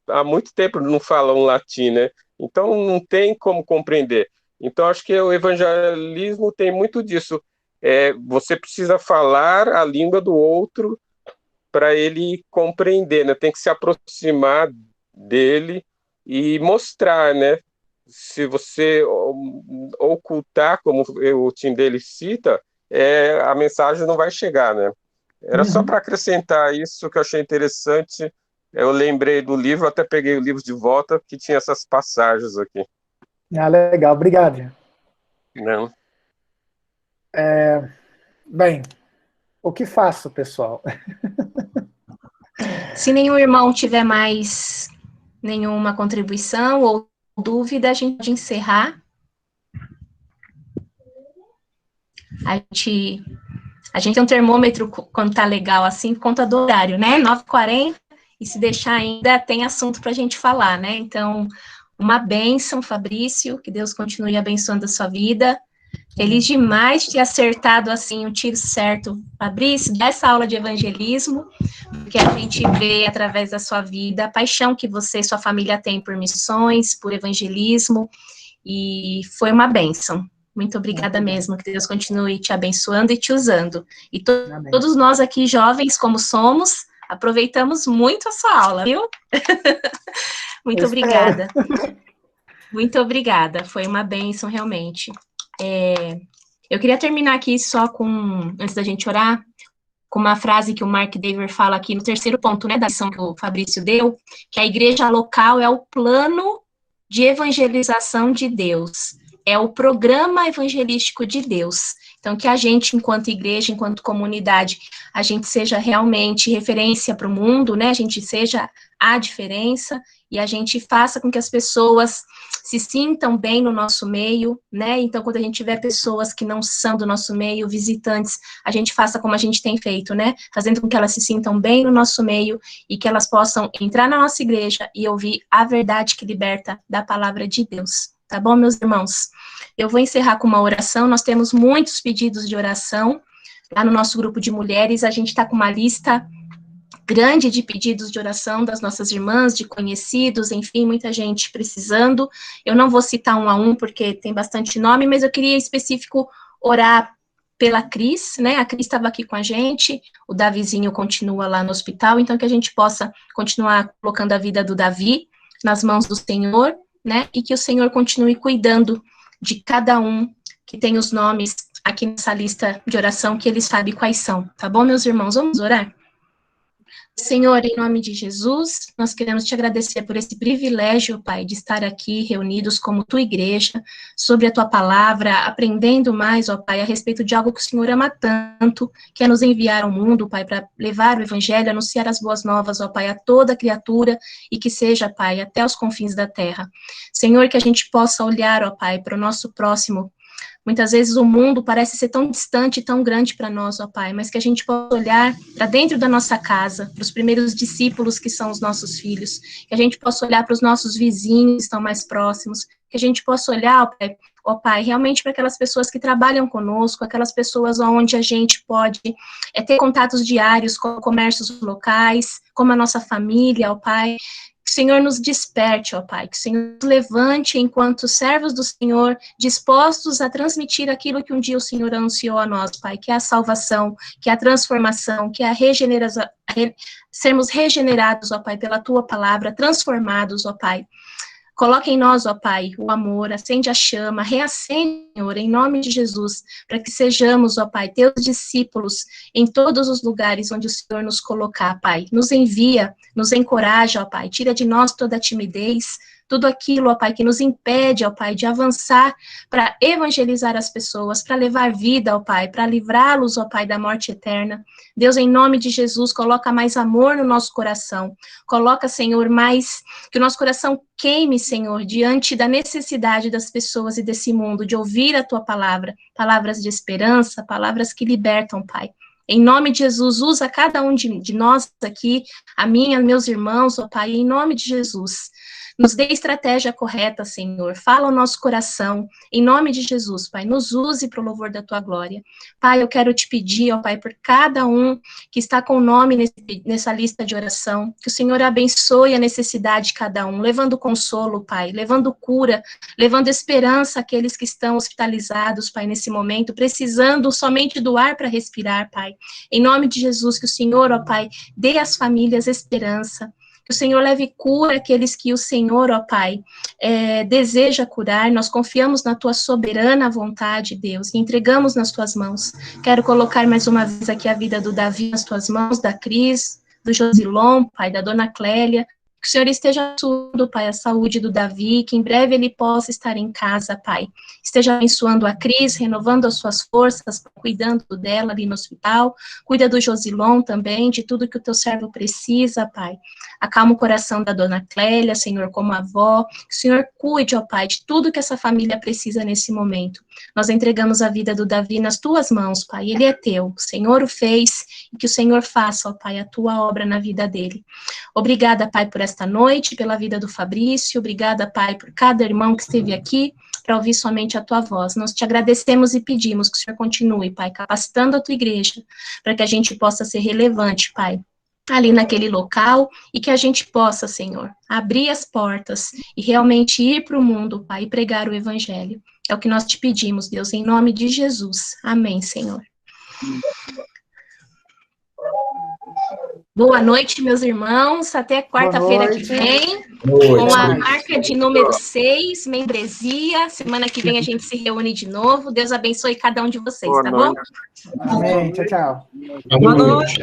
há muito tempo não falam latim, né? Então não tem como compreender. Então acho que o evangelismo tem muito disso. Você precisa falar a língua do outro para ele compreender, né? Tem que se aproximar dele e mostrar, né? Se você ocultar, como o Tyndale cita, a mensagem não vai chegar, né? Era só para acrescentar isso que eu achei interessante. Eu lembrei do livro, até peguei o livro de volta, que tinha essas passagens aqui. Ah, legal, obrigado. Não. Bem, o que faço, pessoal? Se nenhum irmão tiver mais nenhuma contribuição ou dúvida, a gente pode encerrar. A gente tem um termômetro quando tá legal assim, por conta do horário, né? 9h40, e se deixar ainda tem assunto para a gente falar, né? Então, uma bênção, Fabrício, que Deus continue abençoando a sua vida. Feliz demais de ter acertado assim o tiro certo, Fabrício, dessa aula de evangelismo, que a gente vê através da sua vida, a paixão que você e sua família têm por missões, por evangelismo, e foi uma bênção. Muito obrigada mesmo, que Deus continue te abençoando e te usando. E todos nós aqui, jovens como somos, aproveitamos muito a sua aula, viu? Muito obrigada. Muito obrigada, foi uma bênção realmente. Eu queria terminar aqui só antes da gente orar, com uma frase que o Mark Dever fala aqui no terceiro ponto, né, da lição que o Fabrício deu, que a igreja local é o plano de evangelização de Deus, é o programa evangelístico de Deus. Então, que a gente, enquanto igreja, enquanto comunidade, a gente seja realmente referência para o mundo, né, a gente seja a diferença, e a gente faça com que as pessoas se sintam bem no nosso meio, né, então quando a gente tiver pessoas que não são do nosso meio, visitantes, a gente faça como a gente tem feito, né, fazendo com que elas se sintam bem no nosso meio, e que elas possam entrar na nossa igreja e ouvir a verdade que liberta da palavra de Deus, tá bom, meus irmãos? Eu vou encerrar com uma oração, nós temos muitos pedidos de oração, lá no nosso grupo de mulheres, a gente está com uma lista grande de pedidos de oração das nossas irmãs, de conhecidos, enfim, muita gente precisando. Eu não vou citar um a um, porque tem bastante nome, mas eu queria em específico orar pela Cris, né, a Cris estava aqui com a gente, o Davizinho continua lá no hospital, então que a gente possa continuar colocando a vida do Davi nas mãos do Senhor, né, e que o Senhor continue cuidando de cada um que tem os nomes aqui nessa lista de oração, que ele sabe quais são, tá bom, meus irmãos? Vamos orar? Senhor, em nome de Jesus, nós queremos te agradecer por esse privilégio, Pai, de estar aqui reunidos como tua igreja, sobre a tua palavra, aprendendo mais, ó Pai, a respeito de algo que o Senhor ama tanto, que é nos enviar ao mundo, Pai, para levar o evangelho, anunciar as boas novas, ó Pai, a toda criatura, e que seja, Pai, até os confins da terra. Senhor, que a gente possa olhar, ó Pai, para o nosso próximo, Muitas vezes o mundo parece ser tão distante e tão grande para nós, ó Pai, mas que a gente possa olhar para dentro da nossa casa, para os primeiros discípulos que são os nossos filhos, que a gente possa olhar para os nossos vizinhos que estão mais próximos, que a gente possa olhar, ó Pai, realmente para aquelas pessoas que trabalham conosco, aquelas pessoas onde a gente pode ter contatos diários com comércios locais, como a nossa família, ó Pai. Que o Senhor nos desperte, ó Pai, que o Senhor nos levante enquanto servos do Senhor, dispostos a transmitir aquilo que um dia o Senhor anunciou a nós, Pai, que é a salvação, que é a transformação, que é a regeneração, sermos regenerados, ó Pai, pela Tua palavra, transformados, ó Pai. Coloque em nós, ó Pai, o amor, acende a chama, reacende, Senhor, em nome de Jesus, para que sejamos, ó Pai, teus discípulos em todos os lugares onde o Senhor nos colocar, Pai. Nos envia, nos encoraja, ó Pai, tira de nós toda a timidez, tudo aquilo, ó Pai, que nos impede, ó Pai, de avançar para evangelizar as pessoas, para levar vida, ó Pai, para livrá-los, ó Pai, da morte eterna. Deus, em nome de Jesus, coloca mais amor no nosso coração. Coloca, Senhor, mais que o nosso coração queime, Senhor, diante da necessidade das pessoas e desse mundo, de ouvir a Tua palavra, palavras de esperança, palavras que libertam, Pai. Em nome de Jesus, usa cada um de nós aqui, a minha, meus irmãos, ó Pai, em nome de Jesus. Nos dê estratégia correta, Senhor. Fala ao nosso coração. Em nome de Jesus, Pai, nos use para o louvor da Tua glória. Pai, eu quero te pedir, ó Pai, por cada um que está com o nome nessa lista de oração, que o Senhor abençoe a necessidade de cada um, levando consolo, Pai, levando cura, levando esperança àqueles que estão hospitalizados, Pai, nesse momento, precisando somente do ar para respirar, Pai. Em nome de Jesus, que o Senhor, ó Pai, dê às famílias esperança, que o Senhor leve cura àqueles que o Senhor, ó Pai, deseja curar. Nós confiamos na Tua soberana vontade, Deus, e entregamos nas Tuas mãos. Quero colocar mais uma vez aqui a vida do Davi nas Tuas mãos, da Cris, do Josilon, Pai, da Dona Clélia. Que o Senhor esteja tudo, Pai, a saúde do Davi, que em breve ele possa estar em casa, Pai. Esteja abençoando a Cris, renovando as suas forças, cuidando dela ali no hospital. Cuida do Josilon também, de tudo que o Teu servo precisa, Pai. Acalma o coração da Dona Clélia, Senhor, como avó. Que o Senhor cuide, ó Pai, de tudo que essa família precisa nesse momento. Nós entregamos a vida do Davi nas Tuas mãos, Pai. Ele é Teu. O Senhor o fez e que o Senhor faça, ó Pai, a Tua obra na vida dele. Obrigada, Pai, por esta noite, pela vida do Fabrício. Obrigada, Pai, por cada irmão que esteve aqui para ouvir somente a Tua voz. Nós te agradecemos e pedimos que o Senhor continue, Pai, capacitando a Tua igreja para que a gente possa ser relevante, Pai, ali naquele local, e que a gente possa, Senhor, abrir as portas e realmente ir para o mundo, Pai, e pregar o Evangelho. É o que nós te pedimos, Deus, em nome de Jesus. Amém, Senhor. Boa noite, meus irmãos. Até quarta-feira que vem, com a marca de número 6, membresia. Semana que vem a gente se reúne de novo. Deus abençoe cada um de vocês, tá bom? Amém. Tchau, tchau. Boa noite.